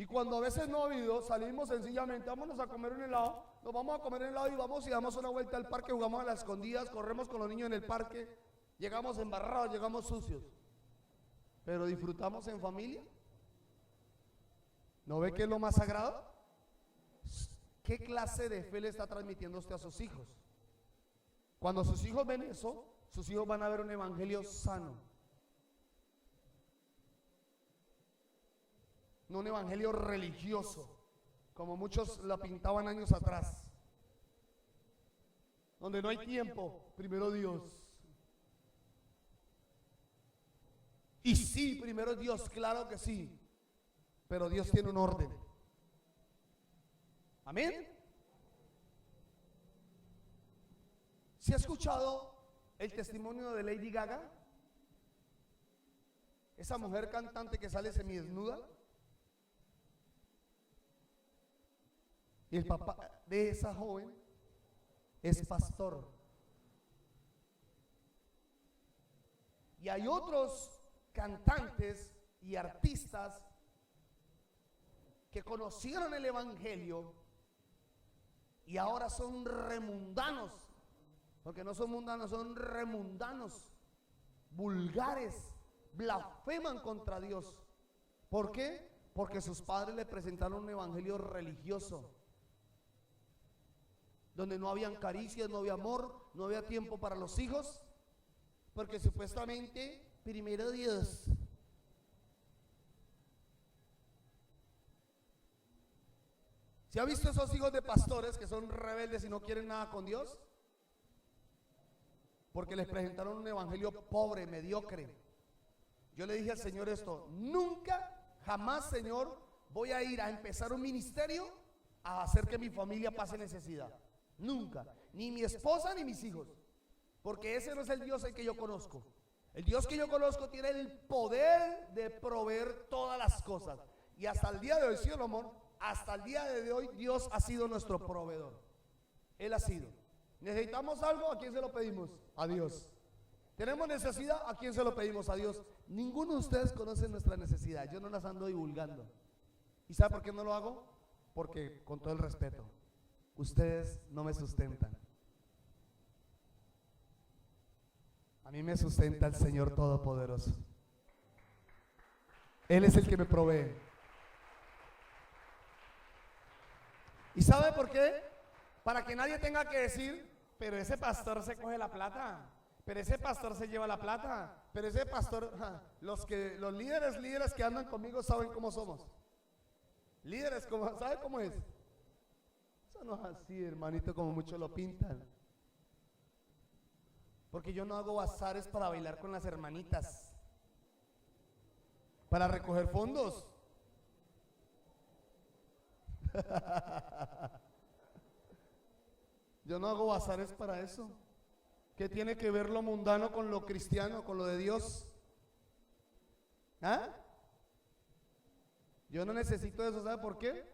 Y cuando a veces no ha habido, salimos sencillamente, vámonos a comer un helado, nos vamos a comer un helado y vamos y damos una vuelta al parque, jugamos a las escondidas, corremos con los niños en el parque, llegamos embarrados, llegamos sucios. Pero disfrutamos en familia. ¿No ve que es lo más sagrado? ¿Qué clase de fe le está transmitiendo usted a sus hijos? Cuando sus hijos ven eso, sus hijos van a ver un evangelio sano. No un evangelio religioso, como muchos la pintaban años atrás. Donde no hay tiempo, primero Dios. Y sí, primero Dios, claro que sí. Pero Dios tiene un orden. Amén. ¿Se ha escuchado el testimonio de Lady Gaga? Esa mujer cantante que sale semidesnuda. Y el papá de esa joven es pastor. Y hay otros cantantes y artistas que conocieron el evangelio y ahora son remundanos, porque no son mundanos, son remundanos, vulgares, blasfeman contra Dios. ¿Por qué? Porque sus padres le presentaron un evangelio religioso, donde no habían caricias, no había amor, no había tiempo para los hijos, porque supuestamente primero Dios. ¿Se ha visto esos hijos de pastores que son rebeldes y no quieren nada con Dios? Porque les presentaron un evangelio pobre, mediocre. Yo le dije al Señor esto: nunca, jamás, Señor, voy a ir a empezar un ministerio a hacer que mi familia pase necesidad. Nunca, ni mi esposa ni mis hijos, porque ese no es el Dios el que yo conozco. El Dios que yo conozco tiene el poder de proveer todas las cosas. Y hasta el día de hoy, ¿sí o no, amor? Hasta el día de hoy Dios ha sido nuestro proveedor. Él ha sido. ¿Necesitamos algo? ¿A quién se lo pedimos? A Dios. ¿Tenemos necesidad? ¿A quién se lo pedimos? A Dios. Ninguno de ustedes conoce nuestra necesidad. Yo no las ando divulgando. ¿Y sabe por qué no lo hago? Porque, con todo el respeto, ustedes no me sustentan. A mí me sustenta el Señor Todopoderoso. Él es el que me provee. ¿Y sabe por qué? Para que nadie tenga que decir: pero ese pastor se coge la plata, pero ese pastor se lleva la plata, pero ese pastor, los líderes que andan conmigo saben cómo somos. Líderes, ¿sabe cómo es? Eso no es así, hermanito, como muchos lo pintan. Porque yo no hago bazares para bailar con las hermanitas, para recoger fondos. Yo no hago bazares para eso. ¿Qué tiene que ver lo mundano con lo cristiano, con lo de Dios? ¿Ah? Yo no necesito eso, ¿sabe por qué?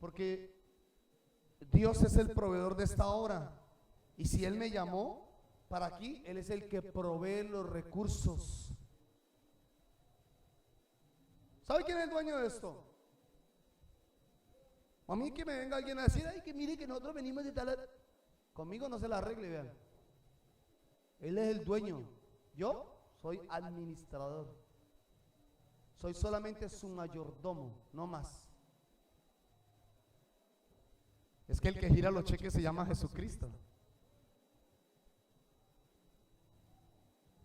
Porque Dios es el proveedor de esta obra. Y si Él me llamó para aquí, Él es el que provee los recursos. ¿Sabe quién es el dueño de esto? A mí que me venga alguien a decir: ay, que mire que nosotros venimos de tal. Conmigo no se la arregle, vean. Él es el dueño. Yo soy administrador. Soy solamente su mayordomo, no más. Es que el que gira los cheques se llama Jesucristo.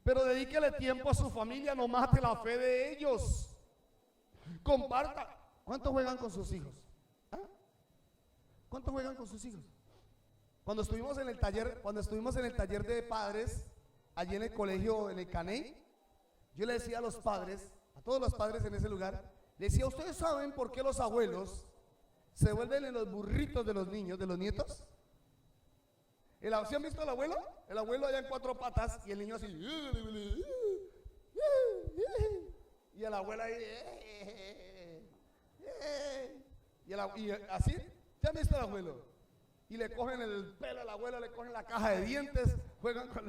Pero dedíquele tiempo a su familia, no mate la fe de ellos. Comparta. ¿Cuántos juegan con sus hijos? ¿Ah? ¿Cuántos juegan con sus hijos? Cuando estuvimos en el taller de padres, allí en el colegio, en el Caney, yo le decía a los padres, a todos los padres en ese lugar, le decía: ¿ustedes saben por qué los abuelos se vuelven en los burritos de los niños, de los nietos? ¿Sí han visto al abuelo? El abuelo allá en cuatro patas y el niño así. Y el abuelo ahí. Y así, ¿ya han visto al abuelo? Y le cogen el pelo al abuelo, le cogen la caja de dientes, juegan con...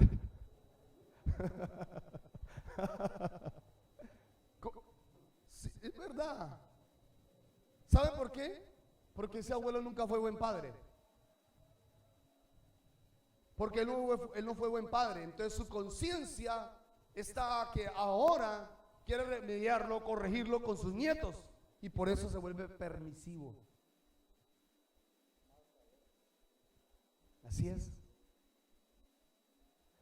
Sí, es verdad. ¿Sabe por qué? Porque ese abuelo nunca fue buen padre. Porque él no fue buen padre. Entonces su conciencia está que ahora quiere remediarlo, corregirlo con sus nietos. Y por eso se vuelve permisivo. Así es.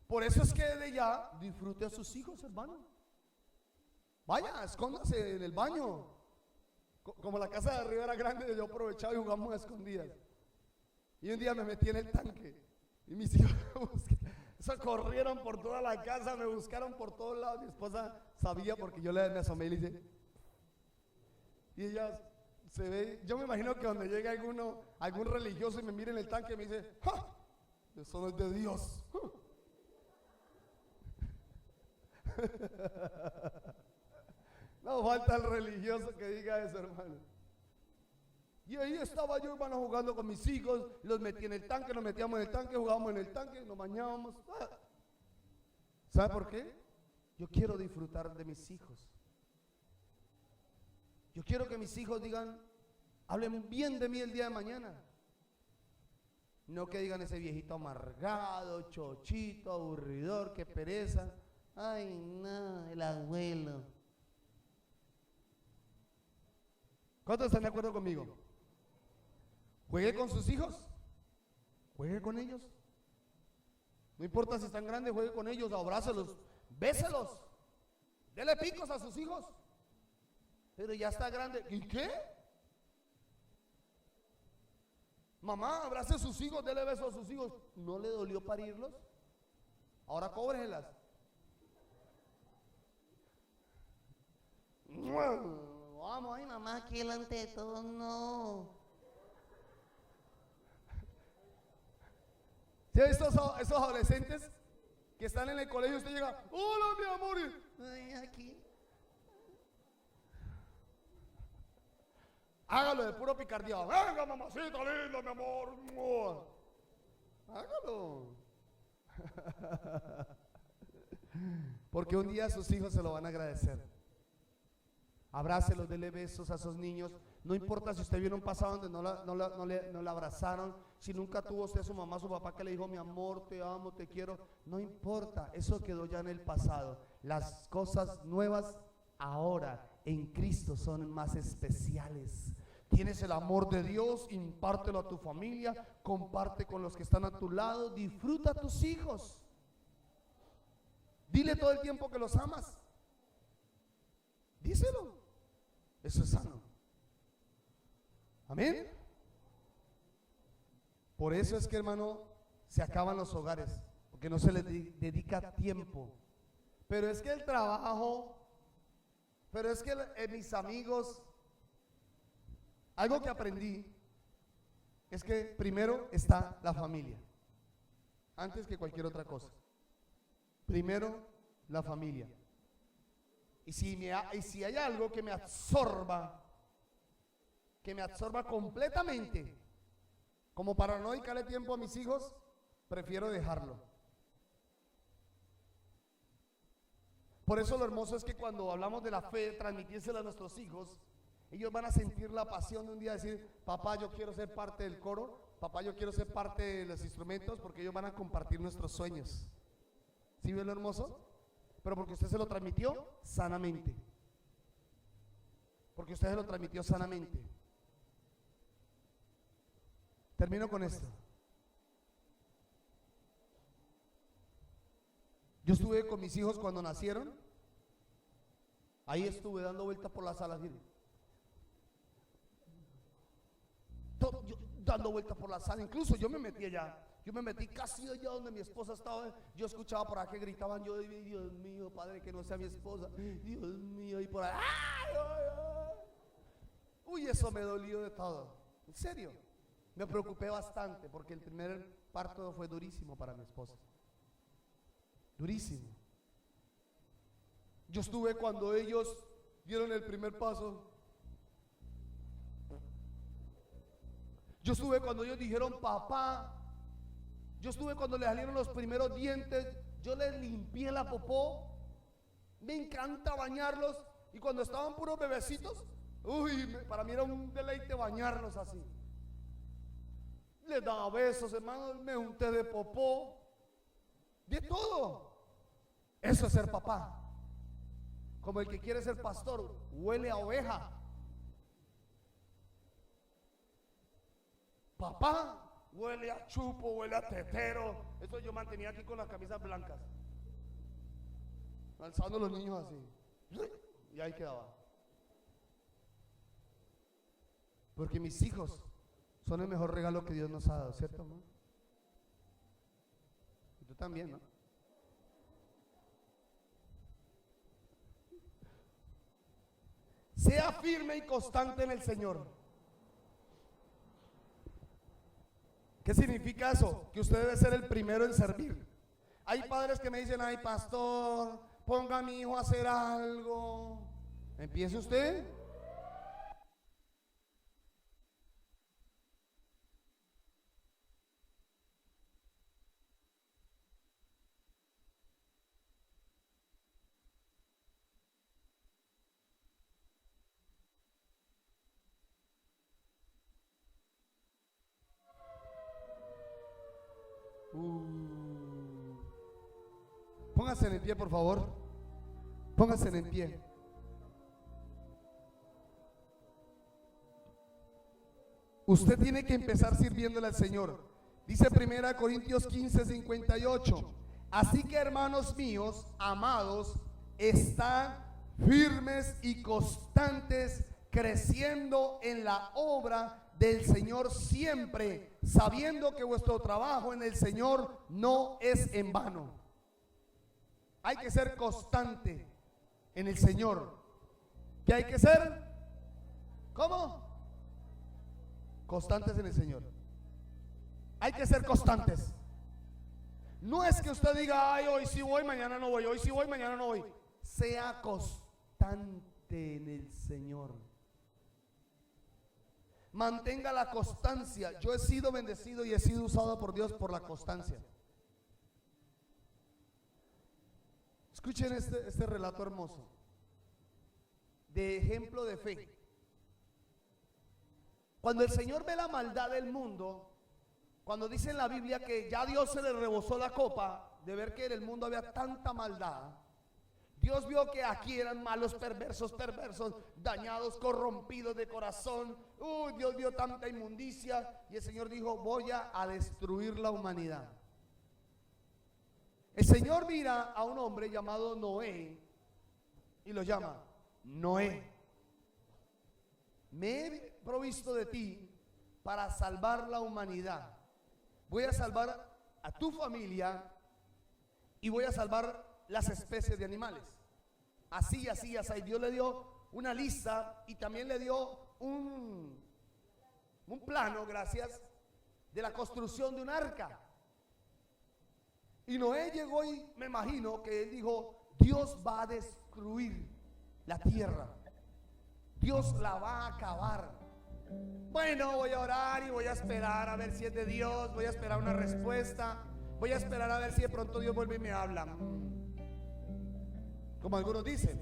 Por eso es que de ya disfrute a sus hijos, hermano. Vaya, escóndase en el baño. Como la casa de arriba era grande, yo aprovechaba y jugamos a escondidas. Y un día me metí en el tanque y mis hijos corrieron por toda la casa, me buscaron por todos lados. Mi esposa sabía porque yo me asomé y le dije, y ella se ve, yo me imagino que donde llegue algún religioso y me mire en el tanque y me dice, ¡ja! Eso no es de Dios. No falta el religioso que diga eso, hermano. Y ahí estaba yo, hermano, jugando con mis hijos, los metí en el tanque, nos metíamos en el tanque, jugábamos en el tanque, nos bañábamos. ¿Sabe por qué? Yo quiero disfrutar de mis hijos. Yo quiero que mis hijos digan, hablen bien de mí el día de mañana. No que digan ese viejito amargado, chochito, aburridor, que pereza. Ay, no, el abuelo. ¿Cuántos están de acuerdo conmigo? Juegue con sus hijos. Juegue con ellos. No importa si están grandes, juegue con ellos, abrácelos, béselos. Dele picos a sus hijos. Pero ya está grande. ¿Y qué? Mamá, abrace a sus hijos, dele besos a sus hijos. ¿No le dolió parirlos? Ahora cóbreselas. Vamos, ay mamá, aquí delante de todos, no. ¿Sí ha visto esos adolescentes que están en el colegio y usted llega, hola mi amor? Ay, aquí. Hágalo de puro picardía. Venga, mamacita linda, mi amor. Hágalo. Porque un día sus hijos se lo van a agradecer. Abrácelos, dele besos a esos niños. No importa si usted vio un pasado donde no la abrazaron, si nunca tuvo usted a su mamá, su papá que le dijo, mi amor, te amo, te quiero. No importa, eso quedó ya en el pasado. Las cosas nuevas ahora en Cristo son más especiales. Tienes el amor de Dios, impártelo a tu familia, comparte con los que están a tu lado, disfruta a tus hijos. Dile todo el tiempo que los amas. Díselo. Eso es sano. Amén. Por eso es que, hermano, se acaban los hogares, porque no se les dedica tiempo. Pero es que el trabajo, pero es que mis amigos, algo que aprendí es que primero está la familia, antes que cualquier otra cosa. Primero la familia. Y si hay algo que me absorba completamente, como para no dedicarle tiempo a mis hijos, prefiero dejarlo. Por eso lo hermoso es que cuando hablamos de la fe, transmitírsela a nuestros hijos, ellos van a sentir la pasión de un día decir, papá, yo quiero ser parte del coro, papá, yo quiero ser parte de los instrumentos, porque ellos van a compartir nuestros sueños. ¿Sí ve lo hermoso? Pero porque usted se lo transmitió sanamente. Porque usted se lo transmitió sanamente. Termino con esto. Yo estuve con mis hijos cuando nacieron. Ahí estuve dando vueltas por la sala. Dando vueltas por la sala. Incluso yo me metí allá. Yo me metí casi allá donde mi esposa estaba. Yo escuchaba por ahí que gritaban. Yo, Dios mío, Padre, que no sea mi esposa. Dios mío, y por ahí. ¡Ay, ay, ay! Uy, eso me dolió de todo. En serio. Me preocupé bastante porque el primer parto fue durísimo para mi esposa. Durísimo. Yo estuve cuando ellos dieron el primer paso. Yo estuve cuando ellos dijeron papá. Yo estuve cuando les salieron los primeros dientes. Yo les limpié la popó. Me encanta bañarlos. Y cuando estaban puros bebecitos, Para mí era un deleite bañarlos así. Les daba besos, hermano, me unté de popó, de todo. Eso es ser papá. Como el que quiere ser pastor, huele a oveja. Papá huele a chupo, huele a tetero. Eso yo mantenía aquí con las camisas blancas, alzando los niños así, y ahí quedaba. Porque mis hijos son el mejor regalo que Dios nos ha dado, ¿cierto, amor? Y tú también, ¿no? Sea firme y constante en el Señor. ¿Qué significa eso? Que usted debe ser el primero en servir. Hay padres que me dicen: ay, pastor, ponga a mi hijo a hacer algo. Empiece usted. Pónganse en pie, por favor. Pónganse en pie. Usted tiene que empezar sirviéndole al Señor. Dice 1 Corintios 15:58. Así que, hermanos míos, amados, están firmes y constantes, creciendo en la obra del Señor siempre, sabiendo que vuestro trabajo en el Señor no es en vano. Hay que ser constante en el Señor. ¿Qué hay que ser? ¿Cómo? Constantes en el Señor. Hay que ser constantes. No es que usted diga: ay, hoy sí voy, mañana no voy, hoy sí voy, mañana no voy. Sea constante en el Señor. Mantenga la constancia. Yo he sido bendecido y he sido usado por Dios por la constancia. Escuchen este relato hermoso de ejemplo de fe. Cuando el Señor ve la maldad del mundo, cuando dice en la Biblia que ya Dios se le rebosó la copa de ver que en el mundo había tanta maldad, Dios vio que aquí eran malos, perversos, dañados, corrompidos de corazón. Dios vio tanta inmundicia y el Señor dijo: voy a destruir la humanidad. El Señor mira a un hombre llamado Noé y lo llama: Noé, me he provisto de ti para salvar la humanidad. Voy a salvar a tu familia y voy a salvar las especies de animales. Así, así, así. Y Dios le dio una lista y también le dio un plano, gracias, de la construcción de un arca. Y Noé llegó y me imagino que él dijo: Dios va a destruir la tierra, Dios la va a acabar. Bueno, voy a orar y voy a esperar a ver si es de Dios, voy a esperar una respuesta, voy a esperar a ver si de pronto Dios vuelve y me habla. Como algunos dicen,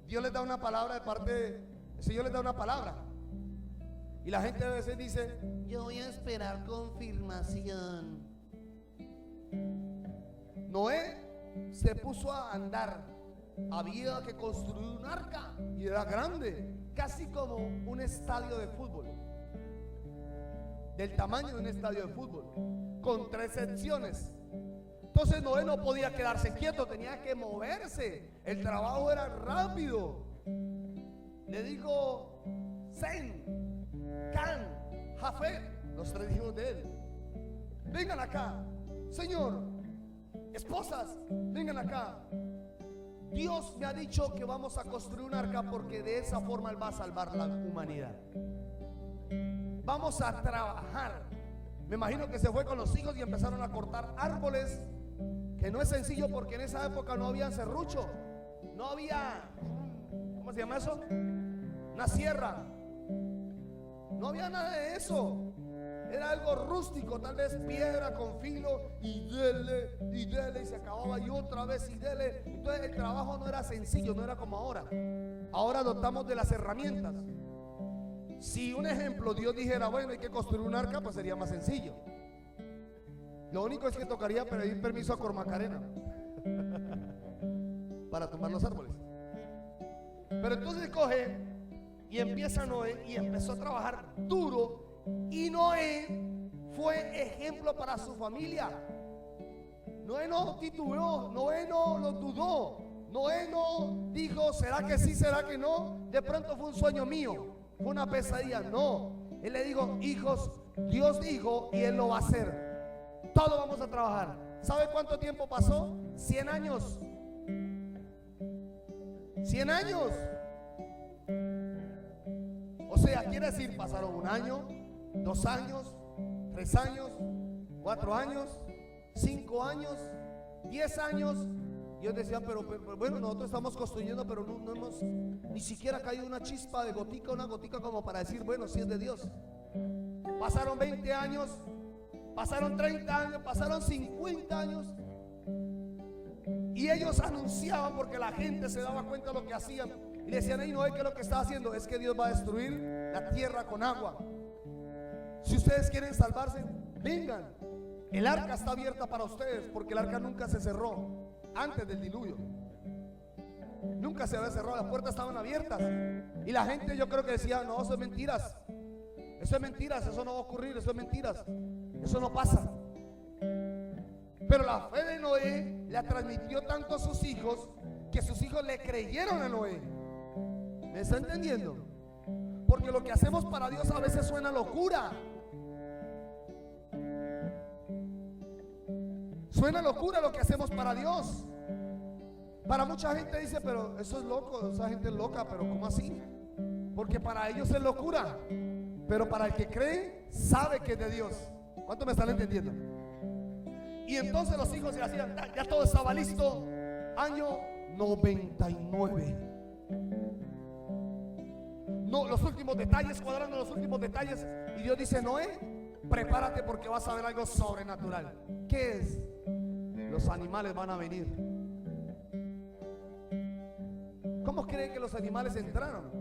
Dios les da una palabra de parte, el Señor les da una palabra y la gente a veces dice: yo voy a esperar confirmación. Noé se puso a andar. Había que construir un arca y era grande, casi como un estadio de fútbol, del tamaño de un estadio de fútbol, con 3 secciones. Entonces Noé no podía quedarse quieto, tenía que moverse. El trabajo era rápido. Le dijo Sem, Can, Jafet, los 3 hijos de él: vengan acá, Señor, esposas, vengan acá. Dios me ha dicho que vamos a construir un arca porque de esa forma Él va a salvar la humanidad. Vamos a trabajar. Me imagino que se fue con los hijos y empezaron a cortar árboles, que no es sencillo porque en esa época no había serrucho, no había, ¿cómo se llama eso? Una sierra. No había nada de eso. Era algo rústico, tal vez piedra con filo, y dele, y se acababa, y otra vez, y dele. Entonces el trabajo no era sencillo, no era como ahora. ahora adoptamos de las herramientas. Si un ejemplo Dios dijera, bueno, hay que construir un arca, pues sería más sencillo. Lo único es que tocaría pedir permiso a Cormacarena para tumbar los árboles. Pero entonces coge y empieza Noé y empezó a trabajar duro, y Noé fue ejemplo para su familia. Noé no titubeó, Noé no lo dudó, Noé no dijo, ¿será que sí, será que no? De pronto fue un sueño mío, fue una pesadilla. No, él le dijo, hijos, Dios dijo y él lo va a hacer. Todos vamos a trabajar. ¿Sabe cuánto tiempo pasó? 100 años. 100 años. O sea, quiere decir, pasaron 1 año, 2 años, 3 años, 4 años, 5 años, 10 años. Y ellos decían, pero bueno, nosotros estamos construyendo, pero no hemos ni siquiera caído una chispa de gotica, una gotica como para decir, bueno, si es de Dios. Pasaron 20 años, pasaron 30 años, pasaron 50 años. Y ellos anunciaban, porque la gente se daba cuenta de lo que hacían. Y le decían, Noé, ¿qué es lo que está haciendo? Es que Dios va a destruir la tierra con agua. Si ustedes quieren salvarse, vengan. El arca está abierta para ustedes, porque el arca nunca se cerró antes del diluvio. Nunca se había cerrado, las puertas estaban abiertas. Y la gente, yo creo que decía, no, eso es mentiras. Eso es mentiras, eso no va a ocurrir, eso es mentiras. Eso no pasa. Pero la fe de Noé la transmitió tanto a sus hijos, que sus hijos le creyeron a Noé. ¿Me está entendiendo? Porque lo que hacemos para Dios a veces suena locura. Suena locura lo que hacemos para Dios. Para mucha gente dice, pero eso es loco, esa gente es loca, pero ¿cómo así? Porque para ellos es locura, pero para el que cree, sabe que es de Dios. ¿Cuánto me están entendiendo? Y entonces los hijos se hacían, ya todo estaba listo. Año 99. No, los últimos detalles, cuadrando los últimos detalles. Y Dios dice, Noé, prepárate porque vas a ver algo sobrenatural. ¿Qué es? Los animales van a venir. ¿Cómo creen que los animales entraron?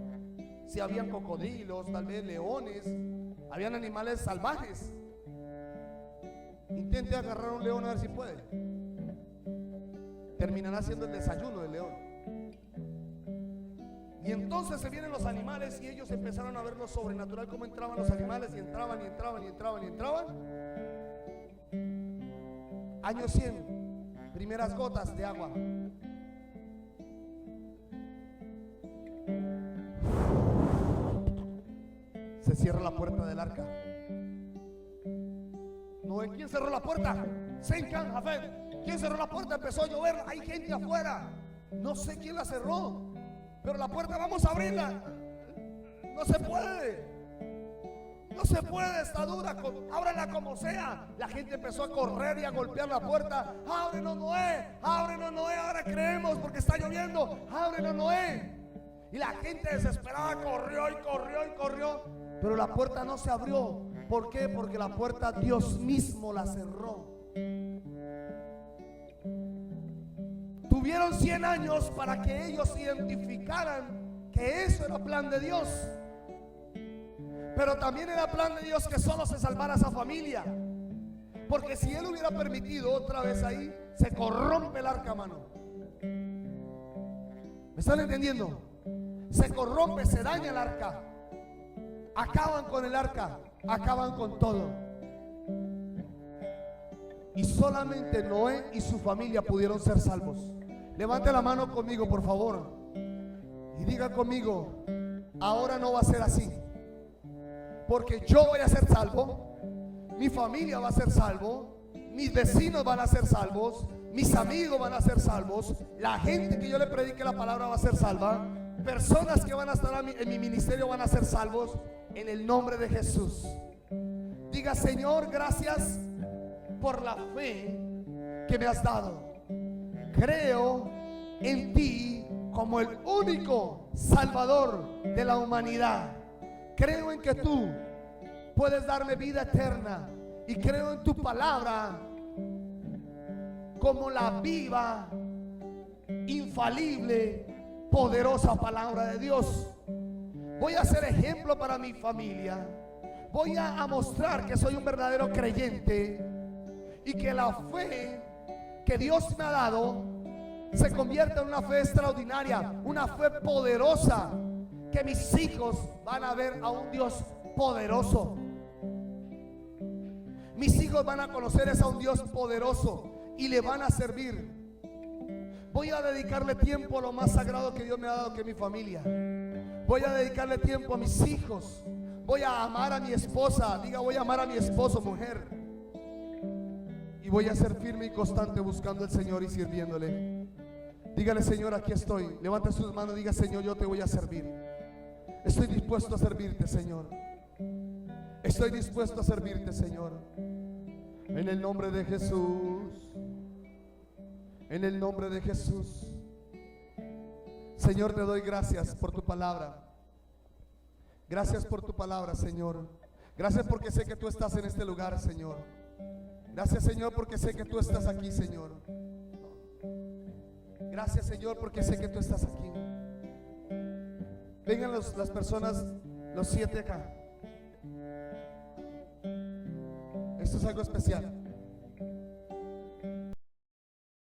Si habían cocodrilos, tal vez leones, habían animales salvajes. Intente agarrar a un león a ver si puede. Terminará siendo el desayuno del león. Y entonces se vienen los animales y ellos empezaron a ver lo sobrenatural, cómo entraban los animales y entraban y entraban y entraban y entraban. Año 100, primeras gotas de agua. Se cierra la puerta del arca. Noé, ¿quién cerró la puerta? Sencan, Jafet. ¿Quién cerró la puerta? Empezó a llover, hay gente afuera. No sé quién la cerró, pero la puerta vamos a abrirla. No se puede. No se puede, está dura. Ábrela como sea. La gente empezó a correr y a golpear la puerta. Ábrenos, Noé. Ábrenos, Noé. Ahora creemos porque está lloviendo. Ábrenos, Noé. Y la gente desesperada corrió y corrió y corrió. Pero la puerta no se abrió. ¿Por qué? Porque la puerta Dios mismo la cerró. Tuvieron 100 años para que ellos identificaran que eso era plan de Dios. Pero también era plan de Dios que solo se salvara esa familia. Porque si Él hubiera permitido otra vez ahí, se corrompe el arca, mano. ¿Me están entendiendo? Se corrompe, se daña el arca. Acaban con el arca, acaban con todo. Y solamente Noé y su familia pudieron ser salvos. Levante la mano conmigo, por favor, y diga conmigo, ahora no va a ser así. Porque yo voy a ser salvo, mi familia va a ser salvo, mis vecinos van a ser salvos, mis amigos van a ser salvos, la gente que yo le predique la palabra va a ser salva, personas que van a estar en mi ministerio van a ser salvos, en el nombre de Jesús. Diga, Señor, gracias por la fe que me has dado. Creo en ti como el único Salvador de la humanidad. Creo en que tú puedes darme vida eterna y creo en tu palabra como la viva, infalible poderosa palabra de Dios. Voy a ser ejemplo para mi familia. Voy a mostrar que soy un verdadero creyente y que la fe que Dios me ha dado se convierte en una fe extraordinaria, una fe poderosa, que mis hijos van a ver a un Dios poderoso. Mis hijos van a conocer a un Dios poderoso y le van a servir. Voy a dedicarle tiempo a lo más sagrado que Dios me ha dado, que es mi familia. Voy a dedicarle tiempo a mis hijos. Voy a amar a mi esposa. Diga, voy a amar a mi esposo, mujer. Y voy a ser firme y constante buscando al Señor y sirviéndole. Dígale: Señor, aquí estoy. Levante sus manos, diga: Señor, yo te voy a servir. Estoy dispuesto a servirte, Señor. Estoy dispuesto a servirte, Señor. En el nombre de Jesús. En el nombre de Jesús. Señor, te doy gracias por tu palabra. Gracias por tu palabra, Señor. Gracias porque sé que tú estás en este lugar, Señor. Gracias, Señor, porque sé que tú estás aquí, Señor. Gracias, Señor, porque sé que tú estás aquí. Vengan las personas, los 7 acá. Esto es algo especial.